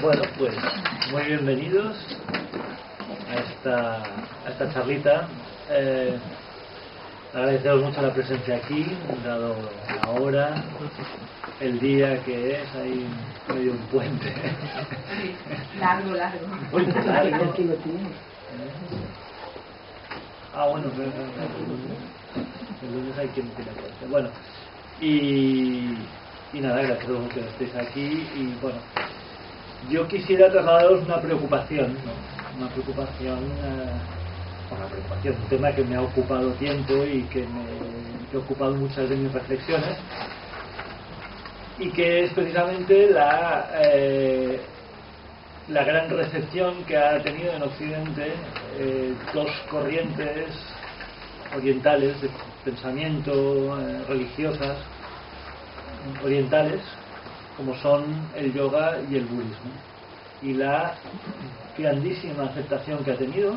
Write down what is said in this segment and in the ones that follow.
Bueno, pues muy bienvenidos a esta charlita. Agradeceros mucho la presencia aquí, dado la hora, el día que es, ahí medio un puente. Largo. Un puente largo. Bueno, el lunes hay quien tiene puente. Bueno, y nada, gracias a todos que estéis aquí. Y bueno, yo quisiera trasladaros una preocupación, ¿no? Una preocupación, un tema que me ha ocupado tiempo y que ha ocupado muchas de mis reflexiones, y que es precisamente la gran recepción que ha tenido en Occidente dos corrientes orientales de pensamiento, religiosas orientales, como son el yoga y el budismo, y la grandísima aceptación que ha tenido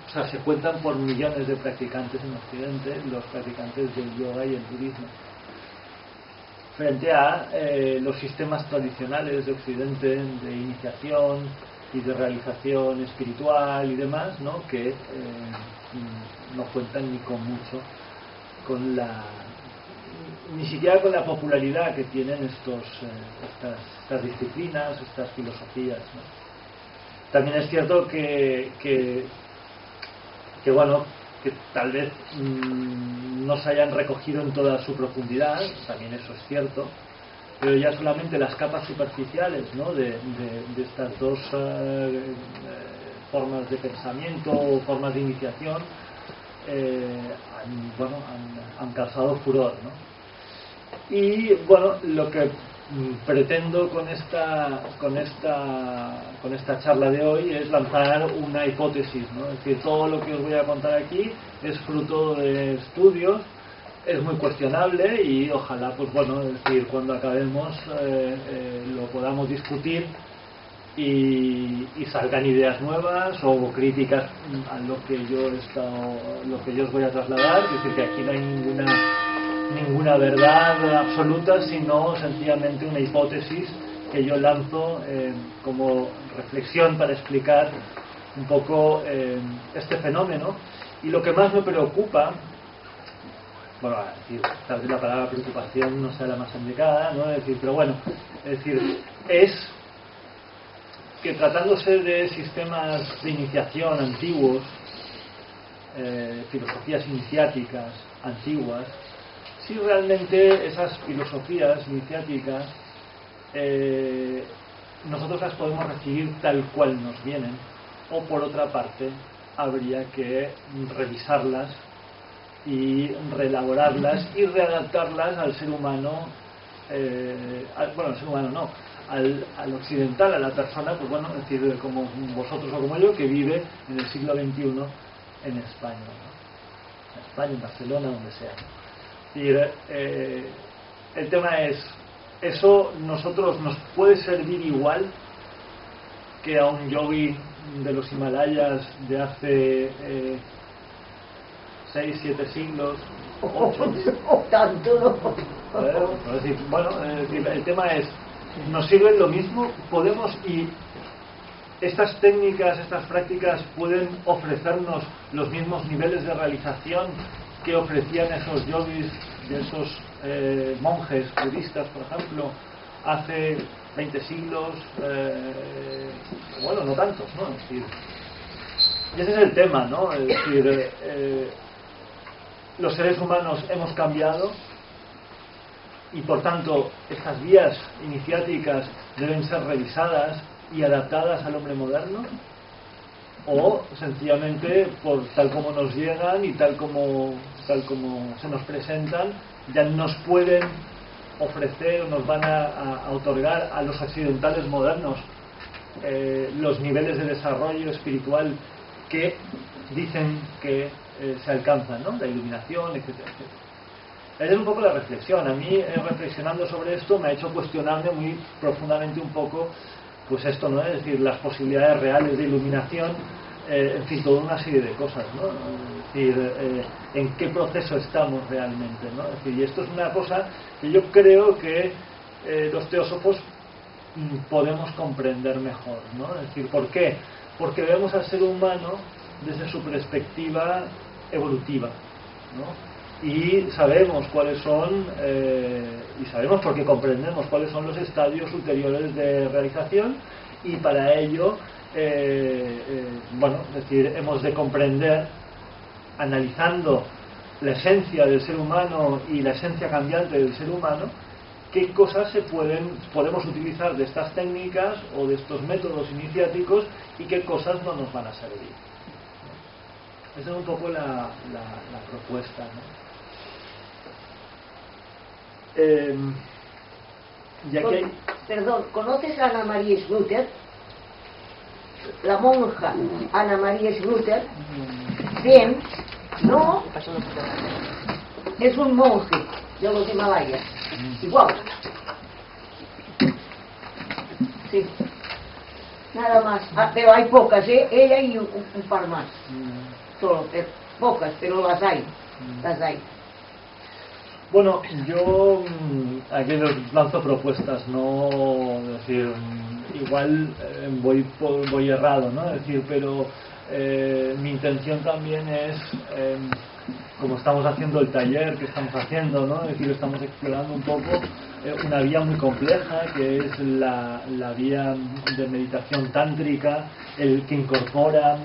o sea, se cuentan por millones de practicantes en Occidente, los practicantes del yoga y el budismo, frente a los sistemas tradicionales de Occidente de iniciación y de realización espiritual y demás, ¿no? Que no cuentan ni con mucho, ni siquiera con la popularidad que tienen estas disciplinas, estas filosofías, ¿no? También es cierto que bueno, que tal vez no se hayan recogido en toda su profundidad, también eso es cierto, pero ya solamente las capas superficiales, ¿no? de estas dos formas de pensamiento o formas de iniciación han causado furor, ¿no? Y bueno, lo que pretendo con esta charla de hoy es lanzar una hipótesis, ¿no? Es decir, todo lo que os voy a contar aquí es fruto de estudios, es muy cuestionable y ojalá, pues bueno, es decir, cuando acabemos lo podamos discutir y salgan ideas nuevas o críticas a lo que yo os voy a trasladar. Es decir, que aquí no hay ninguna verdad absoluta, sino sencillamente una hipótesis que yo lanzo como reflexión para explicar un poco este fenómeno. Y lo que más me preocupa, bueno, es decir, tal vez la palabra preocupación no sea la más indicada, ¿no? Es decir, pero bueno, es decir, es que tratándose de sistemas de iniciación antiguos, filosofías iniciáticas antiguas, si realmente esas filosofías iniciáticas nosotros las podemos recibir tal cual nos vienen, o por otra parte habría que revisarlas y reelaborarlas y readaptarlas al ser humano, al ser humano no, al occidental, a la persona, pues bueno, es decir, como vosotros o como yo, que vive en el siglo XXI en España, ¿no? En España, en Barcelona, donde sea. Y el tema es, ¿eso nosotros nos puede servir igual que a un yogi de los Himalayas de hace 6, 7 siglos, 8? Tanto no. Es decir, bueno, el tema es, ¿nos sirven lo mismo? ¿Podemos, y estas técnicas, estas prácticas pueden ofrecernos los mismos niveles de realización que ofrecían esos yogis, de esos monjes budistas, por ejemplo, hace 20 siglos? Bueno, no tantos, ¿no? Es decir, y ese es el tema, ¿no? Es decir, los seres humanos hemos cambiado y por tanto estas vías iniciáticas deben ser revisadas y adaptadas al hombre moderno, o sencillamente por tal como nos llegan y tal como se nos presentan ya nos pueden ofrecer o nos van a otorgar a los occidentales modernos los niveles de desarrollo espiritual que dicen que se alcanzan, ¿no? La iluminación, etcétera, etcétera. Esa es un poco la reflexión. A mí, reflexionando sobre esto, me ha hecho cuestionarme muy profundamente un poco, pues esto, ¿no? Es decir, las posibilidades reales de iluminación, en fin, toda una serie de cosas, ¿no? Es decir, en qué proceso estamos realmente, ¿no? Es decir, y esto es una cosa que yo creo que los teósofos podemos comprender mejor, ¿no? Es decir, ¿por qué? Porque vemos al ser humano desde su perspectiva evolutiva, ¿no? Y sabemos cuáles son, y sabemos porque comprendemos cuáles son los estadios ulteriores de realización, y para ello, bueno, es decir, hemos de comprender, analizando la esencia del ser humano y la esencia cambiante del ser humano, qué cosas podemos utilizar de estas técnicas o de estos métodos iniciáticos y qué cosas no nos van a servir. Esa es un poco la propuesta, ¿no? Ya que Perdón, ¿conoces a Ana María Schluter? La monja Ana María Schluter. Bien, no, es un monje de los Himalayas. Igual. Sí. Nada más. Pero hay pocas, ¿eh? Ella y un par más. Solo, pocas, pero las hay. Las hay. Bueno, yo aquí les lanzo propuestas, no, es decir, igual voy errado, ¿no? Es decir, pero mi intención también es, como estamos haciendo el taller que estamos haciendo, ¿no? Es decir, estamos explorando un poco una vía muy compleja que es la vía de meditación tántrica, el que incorpora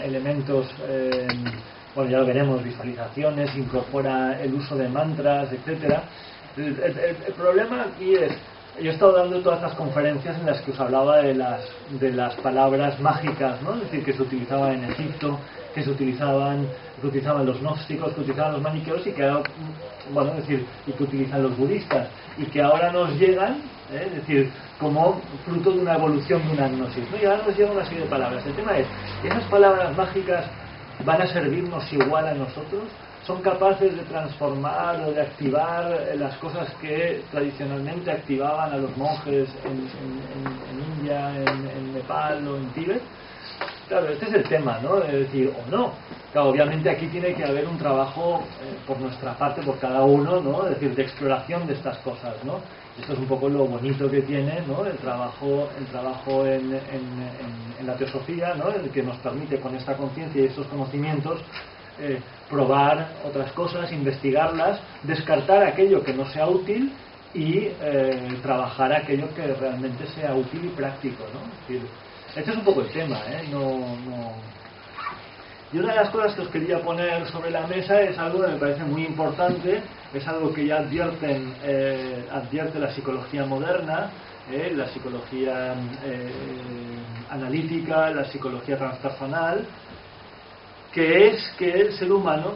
elementos, bueno, ya lo veremos, visualizaciones, incorpora el uso de mantras, etcétera. El problema aquí es, yo he estado dando todas estas conferencias en las que os hablaba de las palabras mágicas, ¿no? Es decir, que se utilizaban en Egipto, que utilizaban los gnósticos, que utilizaban los maniqueos y que ahora, bueno, es decir, y que utilizan los budistas y que ahora nos llegan, es decir, como fruto de una evolución de una gnosis, ¿no? Y ahora nos llegan una serie de palabras. El tema es, ¿esas palabras mágicas van a servirnos igual a nosotros? ¿Son capaces de transformar o de activar las cosas que tradicionalmente activaban a los monjes en India, en Nepal o en Tíbet? Claro, este es el tema, ¿no? Es decir, o no. Claro, obviamente aquí tiene que haber un trabajo por nuestra parte, por cada uno, ¿no? Es decir, de exploración de estas cosas, ¿no? Esto es un poco lo bonito que tiene, ¿no? El trabajo en la teosofía, ¿no? El que nos permite con esta conciencia y estos conocimientos probar otras cosas, investigarlas, descartar aquello que no sea útil y trabajar aquello que realmente sea útil y práctico, ¿no? Es decir, este es un poco el tema, ¿eh? Y una de las cosas que os quería poner sobre la mesa es algo que me parece muy importante, es algo que ya advierte la psicología moderna, la psicología analítica, la psicología transpersonal, que es que el ser humano,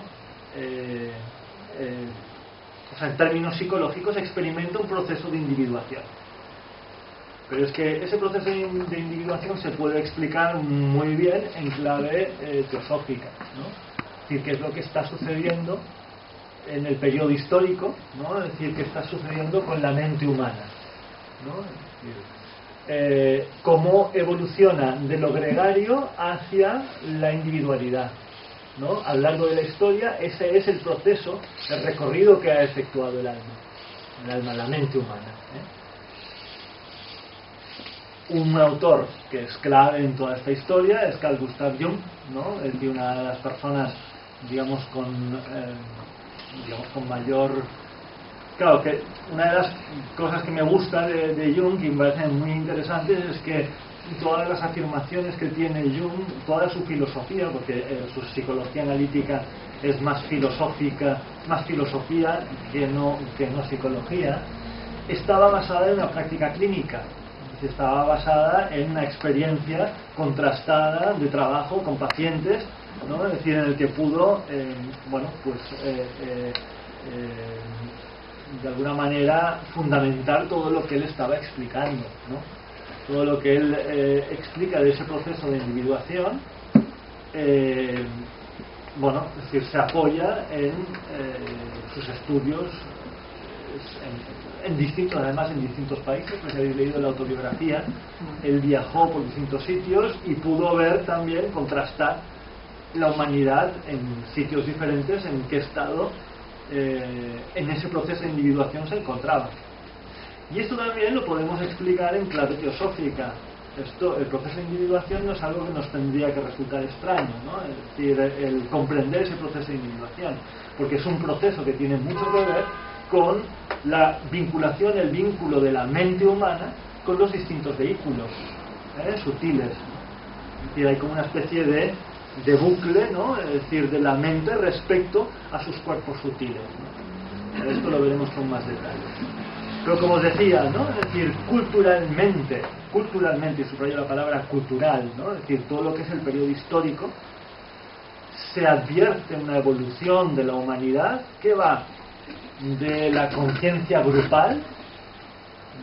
o sea, en términos psicológicos, experimenta un proceso de individuación. Pero es que ese proceso de individuación se puede explicar muy bien en clave teosófica, ¿no? Es decir, qué es lo que está sucediendo en el periodo histórico, ¿no? Es decir, qué está sucediendo con la mente humana, ¿no? Es decir, cómo evoluciona de lo gregario hacia la individualidad, ¿no? A lo largo de la historia, ese es el proceso, el recorrido que ha efectuado el alma, la mente humana, ¿eh? Un autor que es clave en toda esta historia es Carl Gustav Jung, ¿no? Es decir, una de las personas, digamos, con mayor... Claro, que una de las cosas que me gusta de Jung y me parecen muy interesantes es que todas las afirmaciones que tiene Jung, toda su filosofía, porque su psicología analítica es más filosófica, más filosofía que no psicología, estaba basada en una práctica clínica. Estaba basada en una experiencia contrastada de trabajo con pacientes, ¿no? Es decir, en el que pudo, de alguna manera fundamentar todo lo que él estaba explicando, ¿no? Todo lo que él explica de ese proceso de individuación, es decir, se apoya en sus estudios además en distintos países, porque habéis leído la autobiografía, él viajó por distintos sitios y pudo ver también, contrastar la humanidad en sitios diferentes, en qué estado en ese proceso de individuación se encontraba. Y esto también lo podemos explicar en clave teosófica. El proceso de individuación no es algo que nos tendría que resultar extraño, ¿no? Es decir, el comprender ese proceso de individuación, porque es un proceso que tiene mucho que ver con la vinculación, el vínculo de la mente humana con los distintos vehículos sutiles. Es decir, hay como una especie de bucle, ¿no? Es decir, de la mente respecto a sus cuerpos sutiles, ¿no? Esto lo veremos con más detalle. Pero como os decía, ¿no? Es decir, culturalmente, y subrayo la palabra cultural, ¿no? Es decir, todo lo que es el periodo histórico, se advierte una evolución de la humanidad que va de la conciencia grupal,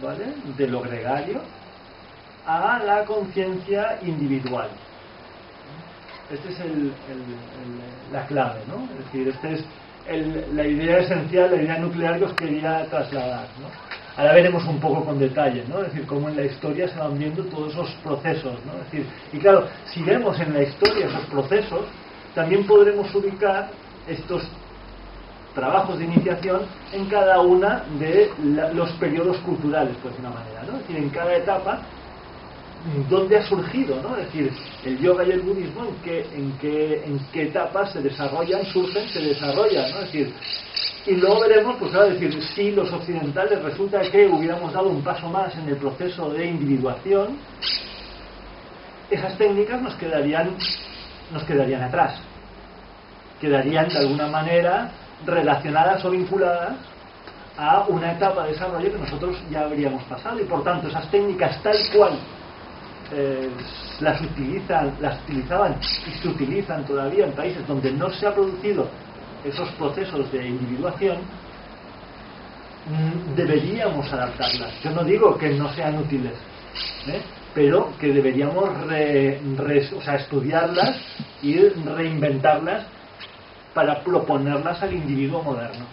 ¿vale?, de lo gregario, a la conciencia individual. Esta es la clave, ¿no? Es decir, esta es la idea esencial, la idea nuclear que os quería trasladar, ¿no? Ahora veremos un poco con detalle, ¿no? Es decir, cómo en la historia se van viendo todos esos procesos, ¿no? Es decir, y claro, si vemos en la historia esos procesos, también podremos ubicar estos trabajos de iniciación en cada una de los periodos culturales, por decir una manera, ¿no? Es decir, en cada etapa dónde ha surgido, ¿no? Es decir, el yoga y el budismo en qué etapas se desarrollan, surgen, se desarrollan, ¿no? Es decir, y luego veremos, pues claro, decir, si los occidentales resulta que hubiéramos dado un paso más en el proceso de individuación, esas técnicas nos quedarían atrás, quedarían de alguna manera relacionadas o vinculadas a una etapa de desarrollo que nosotros ya habríamos pasado, y por tanto esas técnicas tal cual las utilizaban y se utilizan todavía en países donde no se ha producido esos procesos de individuación, deberíamos adaptarlas. Yo no digo que no sean útiles, pero que deberíamos estudiarlas y reinventarlas para proponerlas al individuo moderno,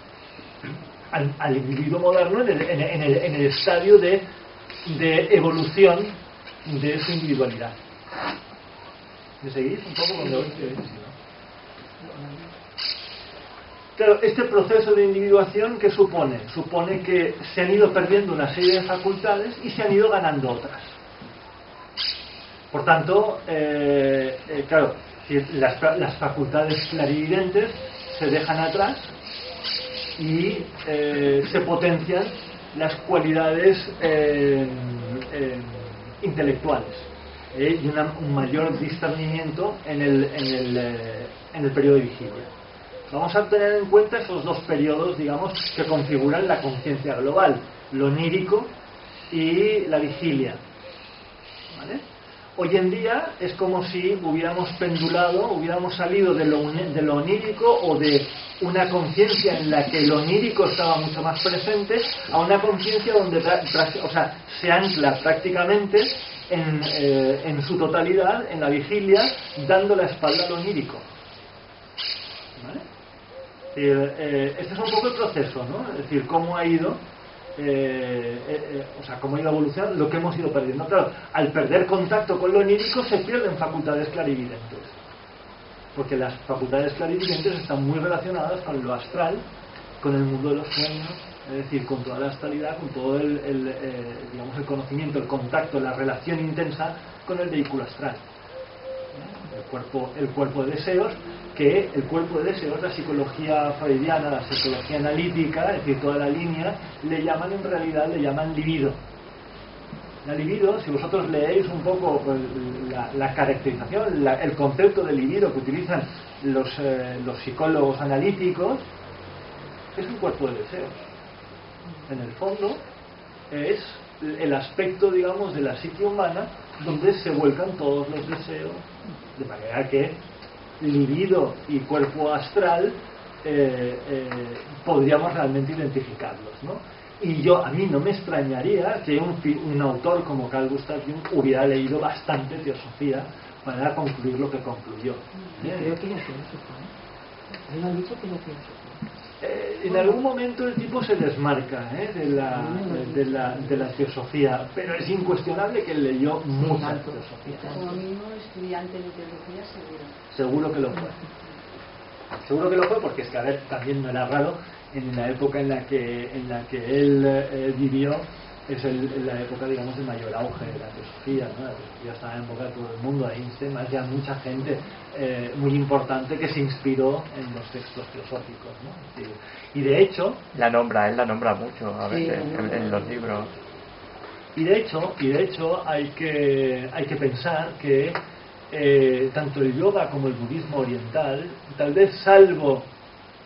al individuo moderno en el estadio de evolución de su individualidad. ¿Me seguís un poco con lo que estoy diciendo? Claro, este proceso de individuación, ¿qué supone? Supone que se han ido perdiendo una serie de facultades y se han ido ganando otras. Por tanto, claro, las facultades clarividentes se dejan atrás y se potencian las cualidades intelectuales y un mayor discernimiento en el periodo de vigilia. Vamos a tener en cuenta esos dos periodos, digamos, que configuran la conciencia global, lo onírico y la vigilia, ¿vale? Hoy en día es como si hubiéramos pendulado, hubiéramos salido de lo onírico o de una conciencia en la que lo onírico estaba mucho más presente a una conciencia donde se ancla prácticamente en su totalidad en la vigilia, dando la espalda al onírico, ¿vale? Este es un poco el proceso, ¿no? Es decir, cómo ha ido cómo ha ido evolucionando, lo que hemos ido perdiendo. Claro, al perder contacto con lo onírico se pierden facultades clarividentes, porque las facultades clarividentes están muy relacionadas con lo astral, con el mundo de los sueños, es decir, con toda la astralidad, con todo el conocimiento, el contacto, la relación intensa con el vehículo astral, el cuerpo de deseos, que el cuerpo de deseos, la psicología freudiana, la psicología analítica, es decir, toda la línea, le llaman libido. La libido, si vosotros leéis un poco la caracterización, el concepto de libido que utilizan los psicólogos analíticos, es un cuerpo de deseos. En el fondo es el aspecto, digamos, de la psique humana donde se vuelcan todos los deseos, de manera que libido y cuerpo astral podríamos realmente identificarlos, ¿no? Y a mí no me extrañaría que un autor como Carl Gustav Jung hubiera leído bastante teosofía para concluir lo que concluyó. Creo que ya él ha dicho que no pienso. En algún momento el tipo se desmarca de la teosofía, pero es incuestionable que él leyó mucha teosofía. Como mismo estudiante de teología, Seguro que lo fue. Seguro que lo fue, porque es que, a ver, también no era raro en la época en la que él vivió, la época, digamos, de mayor auge de la teosofía, ¿no? La teosofía estaba en boca de todo el mundo, ahí más ya mucha gente muy importante que se inspiró en los textos teosóficos, ¿no? Y de hecho... él la nombra mucho a veces en los libros. Y de hecho hay que pensar que tanto el yoga como el budismo oriental, tal vez salvo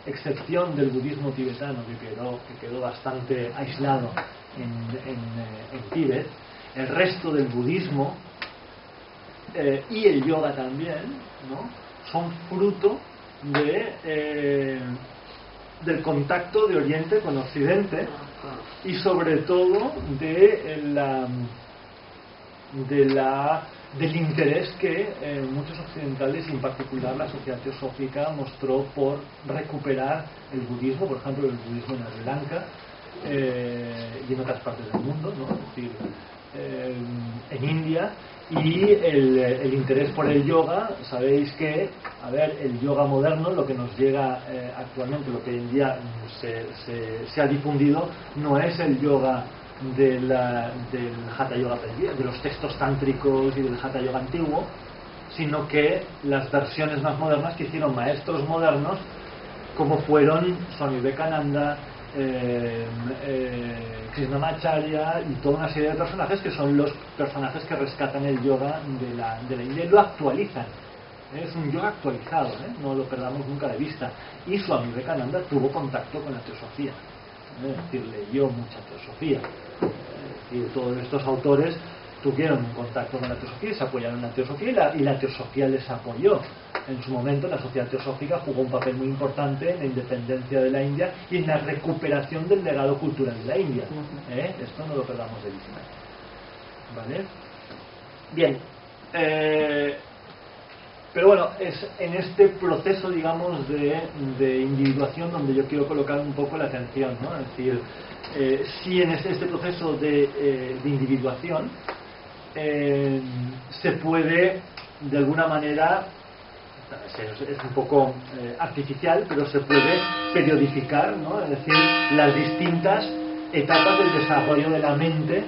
excepción del budismo tibetano que quedó bastante aislado en Tíbet, el resto del budismo y el yoga también, ¿no? Son fruto del contacto de Oriente con Occidente y sobre todo del interés que muchos occidentales y en particular la sociedad teosófica mostró por recuperar el budismo, por ejemplo el budismo en Sri Lanka y en otras partes del mundo, ¿no? Es decir, en India, y el interés por el yoga. Sabéis que, el yoga moderno, lo que nos llega actualmente, lo que hoy en día se ha difundido, no es el yoga del Hatha Yoga de los textos tántricos y del Hatha Yoga antiguo, sino que las versiones más modernas que hicieron maestros modernos, como fueron Swami Vivekananda, Krishnamacharya y toda una serie de personajes que son los personajes que rescatan el yoga de la India y lo actualizan. Es un yoga actualizado, no lo perdamos nunca de vista. Y Swami Vivekananda tuvo contacto con la teosofía, es decir, leyó mucha teosofía. Y todos estos autores tuvieron un contacto con la teosofía y se apoyaron en la teosofía, y la teosofía les apoyó. En su momento la sociedad teosófica jugó un papel muy importante en la independencia de la India y en la recuperación del legado cultural de la India. Esto no lo perdamos de vista. ¿Vale? Bien. Pero bueno, es en este proceso, digamos, de individuación donde yo quiero colocar un poco la atención, ¿no? Es decir, si en este proceso de individuación se puede, de alguna manera, es un poco artificial, pero se puede periodificar, ¿no? Es decir, las distintas etapas del desarrollo de la mente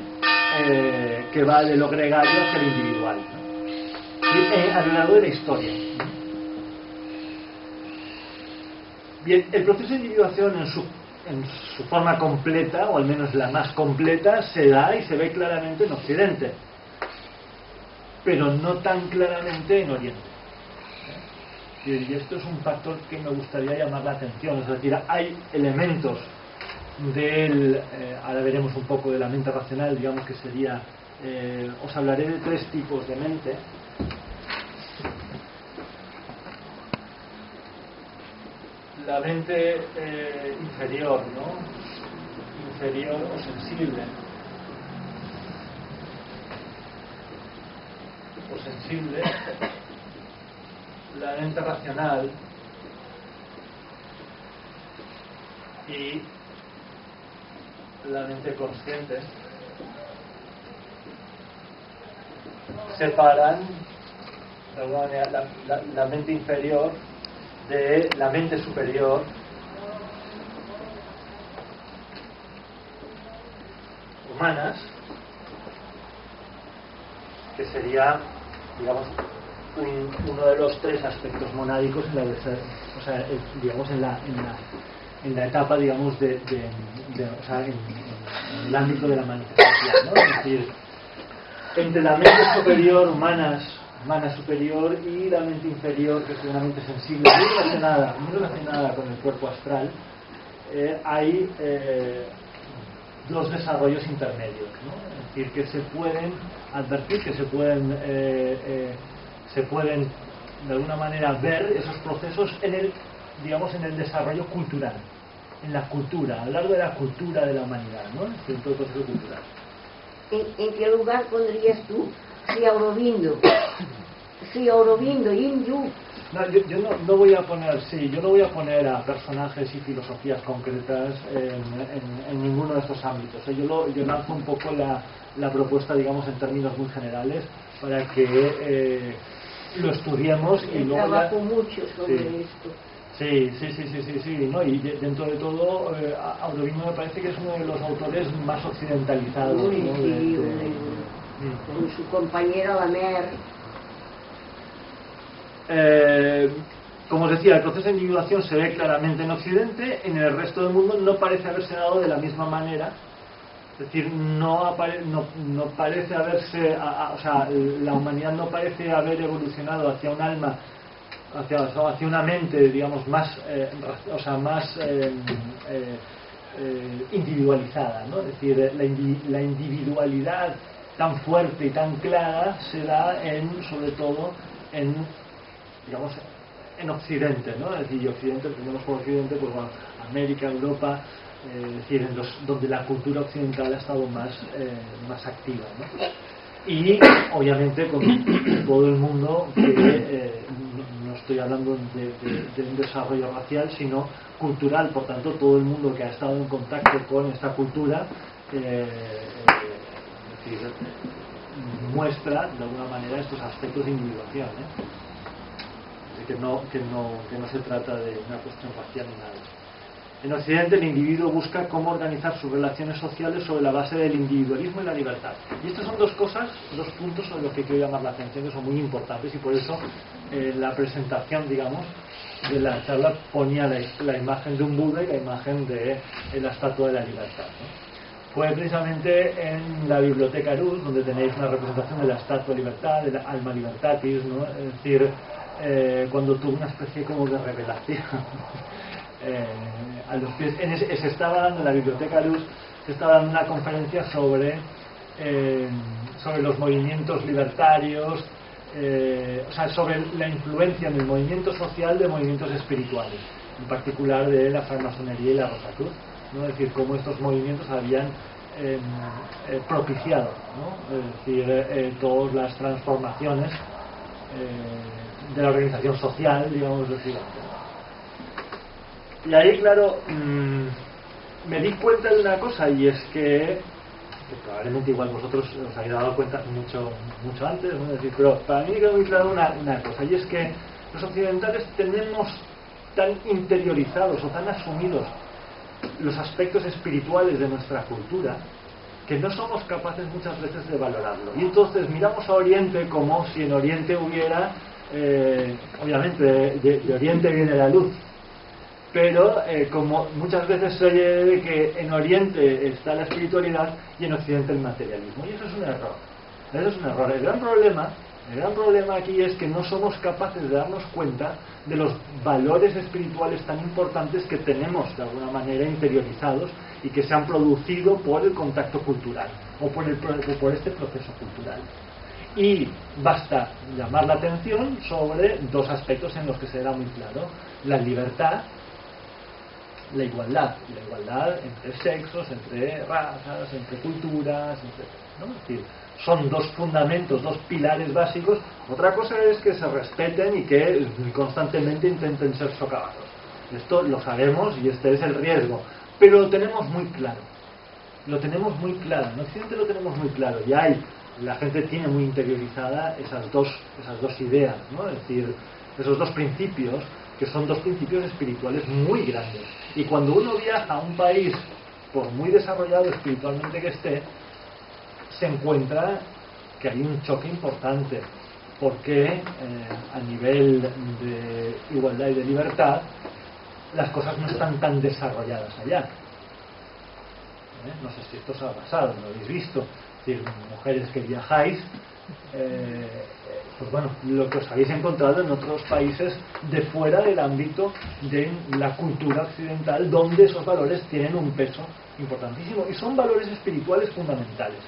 que va de lo gregario hacia lo individual, ¿no? A lo largo de la historia. Bien, el proceso de individuación en su forma completa, o al menos la más completa, se da y se ve claramente en Occidente, pero no tan claramente en Oriente. Y esto es un factor que me gustaría llamar la atención. Es decir, hay elementos ahora veremos un poco de la mente racional, digamos que sería, os hablaré de 3 tipos de mente. La mente inferior, ¿no? Inferior o sensible. La mente racional y la mente consciente separan de alguna manera la mente inferior de la mente superior, humanas, que sería, digamos, uno de los 3 aspectos monádicos en la, digamos, en la etapa, digamos, en el ámbito de la manifestación, ¿no? Es decir, entre la mente superior, humana superior, y la mente inferior, que es una mente sensible, muy relacionada con el cuerpo astral, hay 2 desarrollos intermedios, ¿no? Es decir, que se pueden advertir, que se pueden de alguna manera ver esos procesos en el desarrollo cultural, en la cultura, a lo largo de la cultura de la humanidad, ¿no? En todo el proceso cultural. ¿En qué lugar pondrías tú Sri Aurobindo, Indu? No, yo no voy a poner a personajes y filosofías concretas en ninguno de estos ámbitos. Yo lanzo un poco la propuesta, digamos, en términos muy generales, para que lo estudiemos y luego trabajo mucho sobre esto. Sí, ¿no? Y dentro de todo, Aurobindo me parece que es uno de los autores más occidentalizados, ¿no? Con su compañera la Mer. Como os decía, el proceso de individuación se ve claramente en Occidente, en el resto del mundo no parece haberse dado de la misma manera. Es decir, no parece haberse, o sea, la humanidad no parece haber evolucionado hacia un alma, hacia una mente, digamos, más, más individualizada, ¿no? Es decir, la individualidad tan fuerte y tan clara se da sobre todo en, digamos, en Occidente, ¿no? Es decir, y Occidente, tenemos por Occidente, pues bueno, América, Europa, es decir, donde la cultura occidental ha estado más activa, ¿no? Y obviamente con todo el mundo que no estoy hablando de un desarrollo racial, sino cultural, por tanto todo el mundo que ha estado en contacto con esta cultura muestra de alguna manera estos aspectos de individuación, que no se trata de una cuestión racial ni nada. En Occidente el individuo busca cómo organizar sus relaciones sociales sobre la base del individualismo y la libertad. Y estas son dos puntos sobre los que quiero llamar la atención, que son muy importantes, y por eso la presentación, digamos, de la charla ponía la imagen de un Buda y la imagen de la Estatua de la Libertad, ¿no? Fue precisamente en la Biblioteca Rus donde tenéis una representación de la Estatua de Libertad, de la Alma Libertatis, ¿no? Es decir, cuando tuvo una especie como de revelación a los pies, se estaba dando en la Biblioteca Rus, se estaba dando una conferencia sobre los movimientos libertarios, sobre la influencia en el movimiento social de movimientos espirituales, en particular de la francmasonería y la Rosacruz, ¿no? Es decir, cómo estos movimientos habían propiciado, ¿no? Es decir, todas las transformaciones de la organización social, digamos, de Occidente. Y ahí, claro, me di cuenta de una cosa, y es que probablemente igual vosotros os habéis dado cuenta mucho antes, ¿no? Es decir, pero para mí quedó muy claro una cosa, y es que los occidentales tenemos tan interiorizados o tan asumidos los aspectos espirituales de nuestra cultura que no somos capaces muchas veces de valorarlo. Y entonces miramos a Oriente como si en Oriente hubiera, obviamente de Oriente viene la luz, pero como muchas veces se oye de que en Oriente está la espiritualidad y en Occidente el materialismo, y eso es un error. Eso es un error. El gran problema aquí es que no somos capaces de darnos cuenta de los valores espirituales tan importantes que tenemos de alguna manera interiorizados y que se han producido por el contacto cultural o por este proceso cultural. Y basta llamar la atención sobre dos aspectos en los que se da muy claro: la libertad, la igualdad entre sexos, entre razas, entre culturas, ¿no? Es decir, son dos fundamentos, dos pilares básicos. Otra cosa es que se respeten y que constantemente intenten ser socavados. Esto lo sabemos y este es el riesgo, pero lo tenemos muy claro. En Occidente lo tenemos muy claro, y la gente tiene muy interiorizada esas dos ideas, ¿no? Es decir, esos dos principios, que son dos principios espirituales muy grandes. Y cuando uno viaja a un país, por muy desarrollado espiritualmente que esté, se encuentra que hay un choque importante, porque a nivel de igualdad y de libertad las cosas no están tan desarrolladas allá. No sé si esto os ha pasado, lo habéis visto. Es decir, mujeres que viajáis, pues bueno, lo que os habéis encontrado en otros países de fuera del ámbito de la cultura occidental, donde esos valores tienen un peso importantísimo y son valores espirituales fundamentales,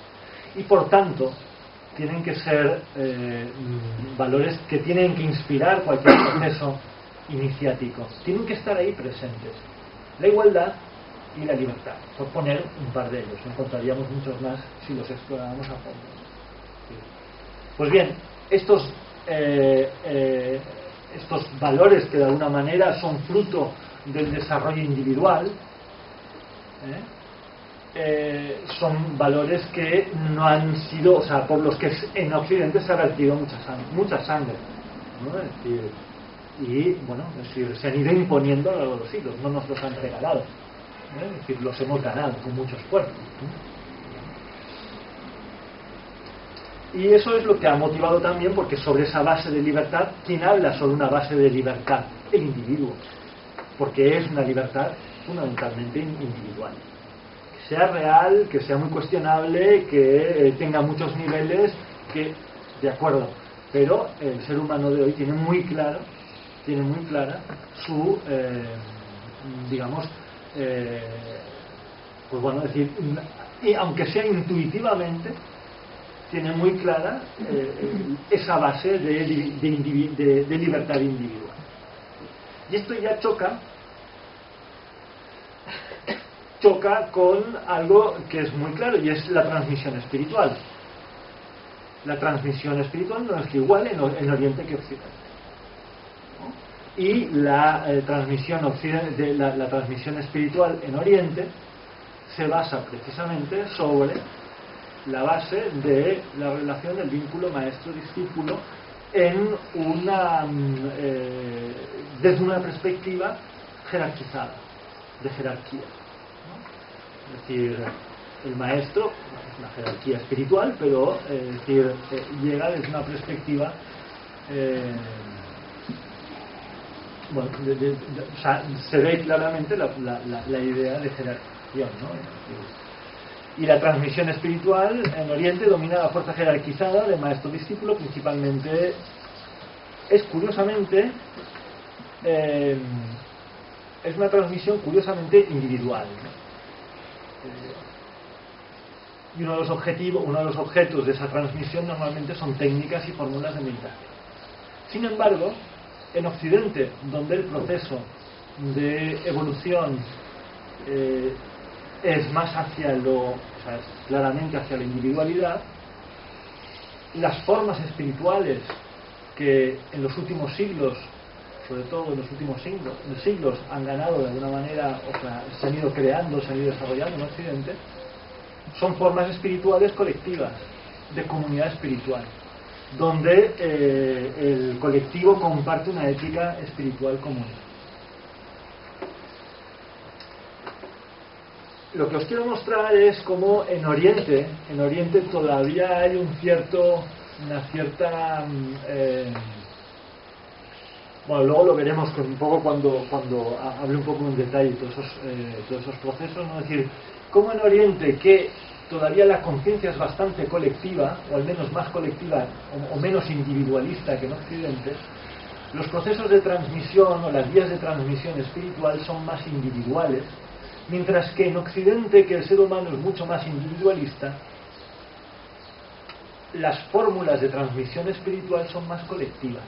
y por tanto tienen que ser valores que tienen que inspirar cualquier proceso iniciático, tienen que estar ahí presentes: la igualdad y la libertad, por poner un par de ellos. Encontraríamos muchos más si los exploráramos a fondo. Pues bien, estos valores que de alguna manera son fruto del desarrollo individual, son valores que no han sido, por los que en Occidente se ha vertido mucha sangre, ¿no? Es decir, y bueno, es decir, se han ido imponiendo a lo largo de los siglos, no nos los han regalado, es decir, los hemos ganado con mucho esfuerzo. Y eso es lo que ha motivado también, porque sobre esa base de libertad, ¿quién habla sobre una base de libertad? El individuo, porque es una libertad fundamentalmente individual. Que sea real, que sea muy cuestionable, que tenga muchos niveles, que, de acuerdo, pero el ser humano de hoy tiene muy clara su, digamos, pues bueno, decir, y aunque sea intuitivamente, tiene muy clara esa base de libertad individual. Y esto ya choca con algo que es muy claro, y es la transmisión espiritual. La transmisión espiritual no es igual en Oriente que Occidente, ¿no? Y la transmisión espiritual en Oriente se basa precisamente sobre la base de la relación del vínculo maestro-discípulo desde una perspectiva jerarquizada, de jerarquía, ¿no? Es decir, el maestro es una jerarquía espiritual, pero llega desde una perspectiva bueno, o sea, se ve claramente la idea de jerarquización, ¿no? Y la transmisión espiritual en Oriente domina la fuerza jerarquizada de maestro-discípulo, principalmente, curiosamente, es una transmisión curiosamente individual, ¿no? Y uno de los objetos de esa transmisión normalmente son técnicas y fórmulas de meditación. Sin embargo, en Occidente, donde el proceso de evolución es más claramente hacia la individualidad, las formas espirituales que en los últimos siglos, sobre todo en los últimos siglos, han ganado de alguna manera, o sea, se han ido creando, se han ido desarrollando en Occidente, son formas espirituales colectivas, de comunidad espiritual, donde el colectivo comparte una ética espiritual común. Lo que os quiero mostrar es cómo en Oriente todavía hay una cierta bueno, luego lo veremos un poco cuando hable un poco en detalle todos esos procesos, ¿no? Es decir, cómo en Oriente, que todavía la conciencia es bastante colectiva, o al menos más colectiva o menos individualista que en Occidente, los procesos de transmisión o las vías de transmisión espiritual son más individuales, mientras que en Occidente, que el ser humano es mucho más individualista, las fórmulas de transmisión espiritual son más colectivas.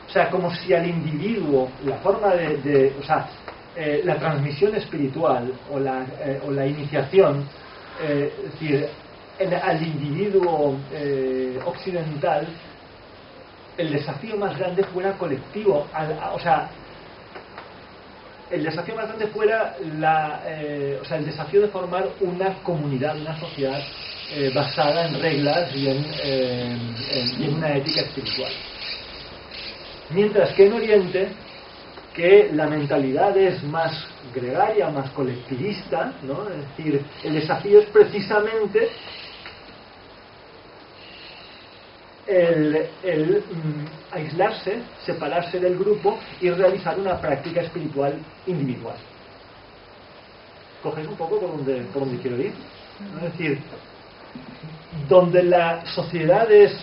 O sea, como si al individuo, la forma la transmisión espiritual o la iniciación, es decir, al individuo occidental, el desafío más grande fuera colectivo, el desafío más grande fuera el desafío de formar una comunidad, una sociedad basada en reglas y en una ética espiritual. Mientras que en Oriente, que la mentalidad es más gregaria, más colectivista, ¿no? Es decir, el desafío es precisamente el aislarse, separarse del grupo y realizar una práctica espiritual individual. ¿Cogéis un poco por donde quiero ir? ¿No? Es decir, donde la sociedad es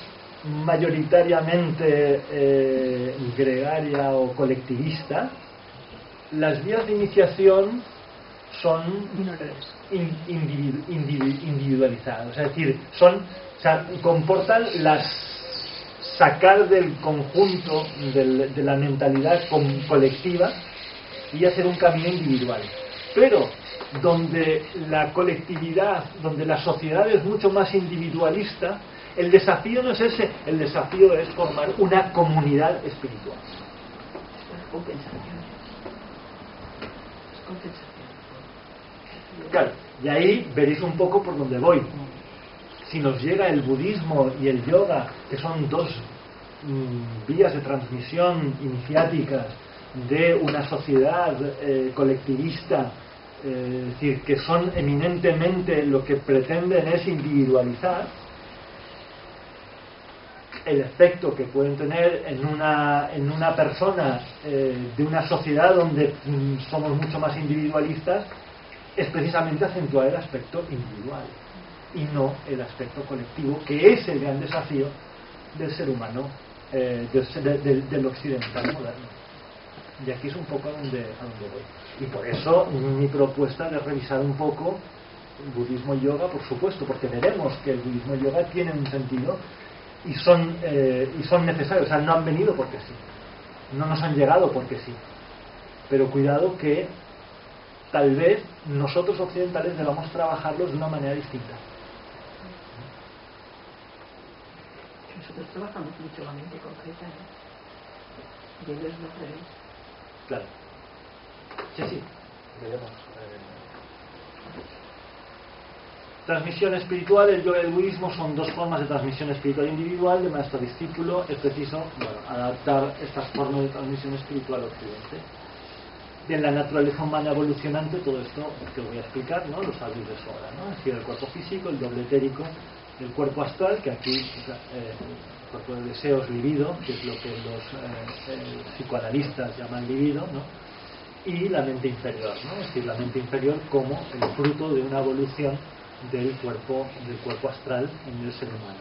mayoritariamente gregaria o colectivista, las vías de iniciación son individualizadas, es decir, comportan sacar del conjunto de la mentalidad colectiva y hacer un camino individual. Pero donde la colectividad, donde la sociedad es mucho más individualista, el desafío no es ese, el desafío es formar una comunidad espiritual. Claro, y ahí veréis un poco por donde voy. Si nos llega el budismo y el yoga, que son dos vías de transmisión iniciáticas de una sociedad colectivista, es decir, que son eminentemente lo que pretenden es individualizar, el efecto que pueden tener en una persona de una sociedad donde somos mucho más individualistas es precisamente acentuar el aspecto individual y no el aspecto colectivo, que es el gran desafío del ser humano, del occidental moderno. Y aquí es un poco a donde voy. Y por eso mi propuesta de revisar un poco budismo y yoga, por supuesto, porque veremos que el budismo y yoga tienen un sentido y son necesarios. O sea, no han venido porque sí, no nos han llegado porque sí, pero cuidado que tal vez nosotros occidentales debamos trabajarlos de una manera distinta. Nosotros trabajamos mucho la mente concreta, ¿eh? Y ellos no creen. Claro. Sí, veremos. Transmisión espiritual, el yoga y el budismo son dos formas de transmisión espiritual individual de maestro-discípulo. Es preciso adaptar estas formas de transmisión espiritual al occidente. Bien, la naturaleza humana evolucionante, todo esto que os voy a explicar, ¿no? Lo sabéis de sobra, ¿no? Es decir, el cuerpo físico, el doble etérico, el cuerpo astral, que aquí el cuerpo de deseos, libido, que es lo que los psicoanalistas llaman libido, ¿no? Y la mente inferior, ¿no? Es decir, la mente inferior como el fruto de una evolución del cuerpo astral en el ser humano,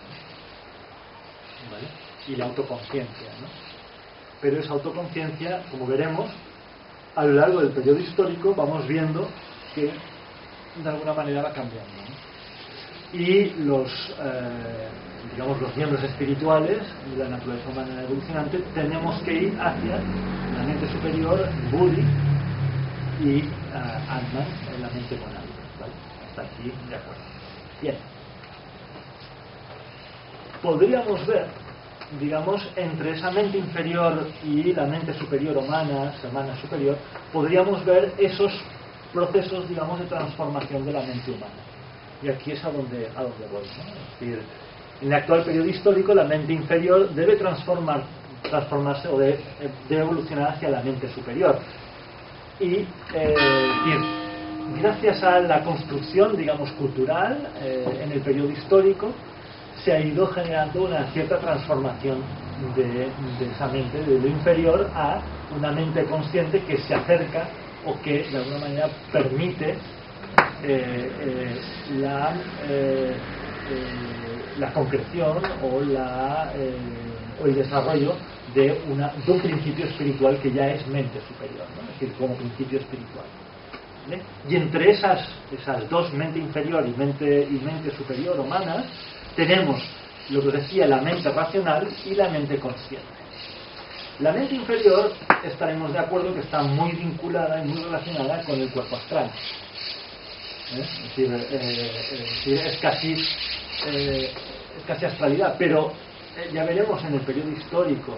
¿vale? Y la autoconciencia, ¿no? Pero esa autoconciencia, como veremos, a lo largo del periodo histórico vamos viendo que de alguna manera va cambiando, ¿no? Y los miembros espirituales de la naturaleza humana evolucionante tenemos que ir hacia la mente superior, Buddhi, y Atman, en la mente monádica, ¿vale? Hasta aquí, de acuerdo. Bien. Podríamos ver, digamos, entre esa mente inferior y la mente superior humana, semana superior, podríamos ver esos procesos, digamos, de transformación de la mente humana. Y aquí es a donde voy, ¿no? Es decir, en el actual periodo histórico la mente inferior debe transformarse o debe evolucionar hacia la mente superior. Y gracias a la construcción, digamos, cultural en el periodo histórico se ha ido generando una cierta transformación de esa mente, de lo inferior a una mente consciente que se acerca o que de alguna manera permite la concreción o el desarrollo de un principio espiritual que ya es mente superior, ¿no? Es decir, como principio espiritual, ¿vale? Y entre esas dos, mente inferior y mente superior humanas, tenemos lo que decía la mente racional y la mente consciente. La mente inferior estaremos de acuerdo que está muy vinculada y muy relacionada con el cuerpo astral, es decir, es casi astralidad, pero ya veremos en el periodo histórico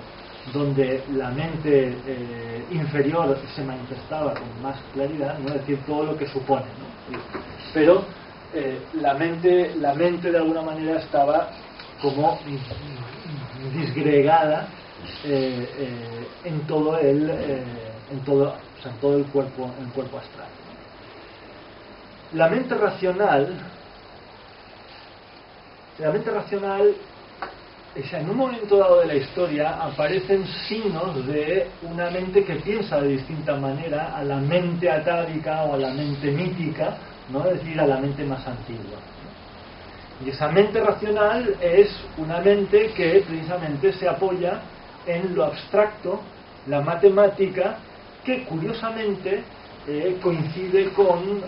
donde la mente inferior se manifestaba con más claridad, no es decir, todo lo que supone, ¿no? Pero la mente de alguna manera estaba como disgregada en todo el cuerpo astral. La mente racional, en un momento dado de la historia aparecen signos de una mente que piensa de distinta manera a la mente atávica o a la mente mítica, ¿no? Es decir, a la mente más antigua. Y esa mente racional es una mente que precisamente se apoya en lo abstracto, la matemática, que curiosamente coincide con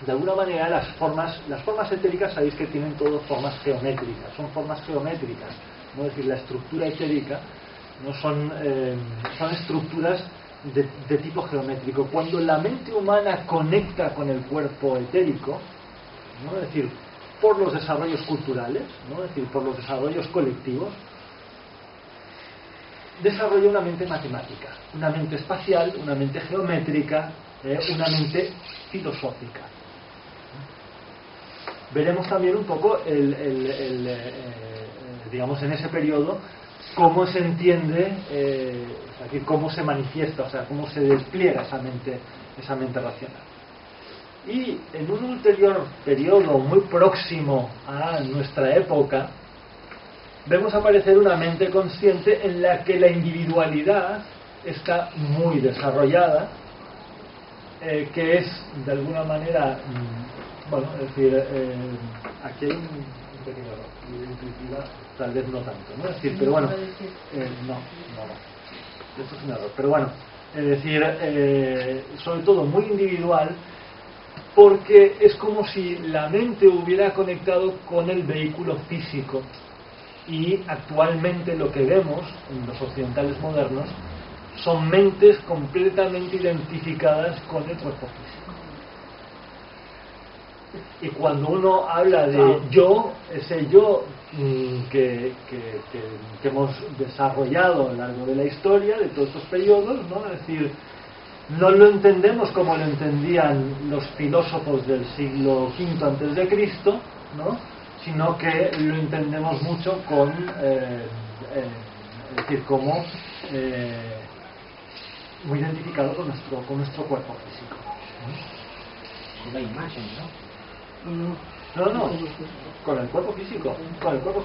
de alguna manera las formas etéricas. Sabéis que tienen todo formas geométricas, son formas geométricas, ¿no? Es decir, la estructura etérica no son estructuras de tipo geométrico. Cuando la mente humana conecta con el cuerpo etérico, ¿no? Es decir, por los desarrollos culturales, ¿no? Es decir, por los desarrollos colectivos, desarrolla una mente matemática, una mente espacial, una mente geométrica, una mente filosófica. Veremos también un poco el digamos, en ese periodo, cómo se entiende, es decir, cómo se manifiesta, o sea, cómo se despliega esa mente racional. Y en un ulterior periodo muy próximo a nuestra época, vemos aparecer una mente consciente en la que la individualidad está muy desarrollada, que es de alguna manera, bueno, es decir, aquí hay un pequeño error, y de intuitiva tal vez no tanto, ¿no? Es decir, pero bueno, no, esto es un error, pero bueno, es decir, sobre todo muy individual, porque es como si la mente hubiera conectado con el vehículo físico, y actualmente lo que vemos en los occidentales modernos son mentes completamente identificadas con el cuerpo físico. Y cuando uno habla de yo, ese yo que hemos desarrollado a lo largo de la historia, de todos estos periodos, ¿no? Es decir, no lo entendemos como lo entendían los filósofos del siglo V antes de Cristo, ¿no? Sino que lo entendemos mucho con, es decir, como muy identificado con nuestro cuerpo físico. Con la imagen, ¿no? No, con el cuerpo físico, con el cuerpo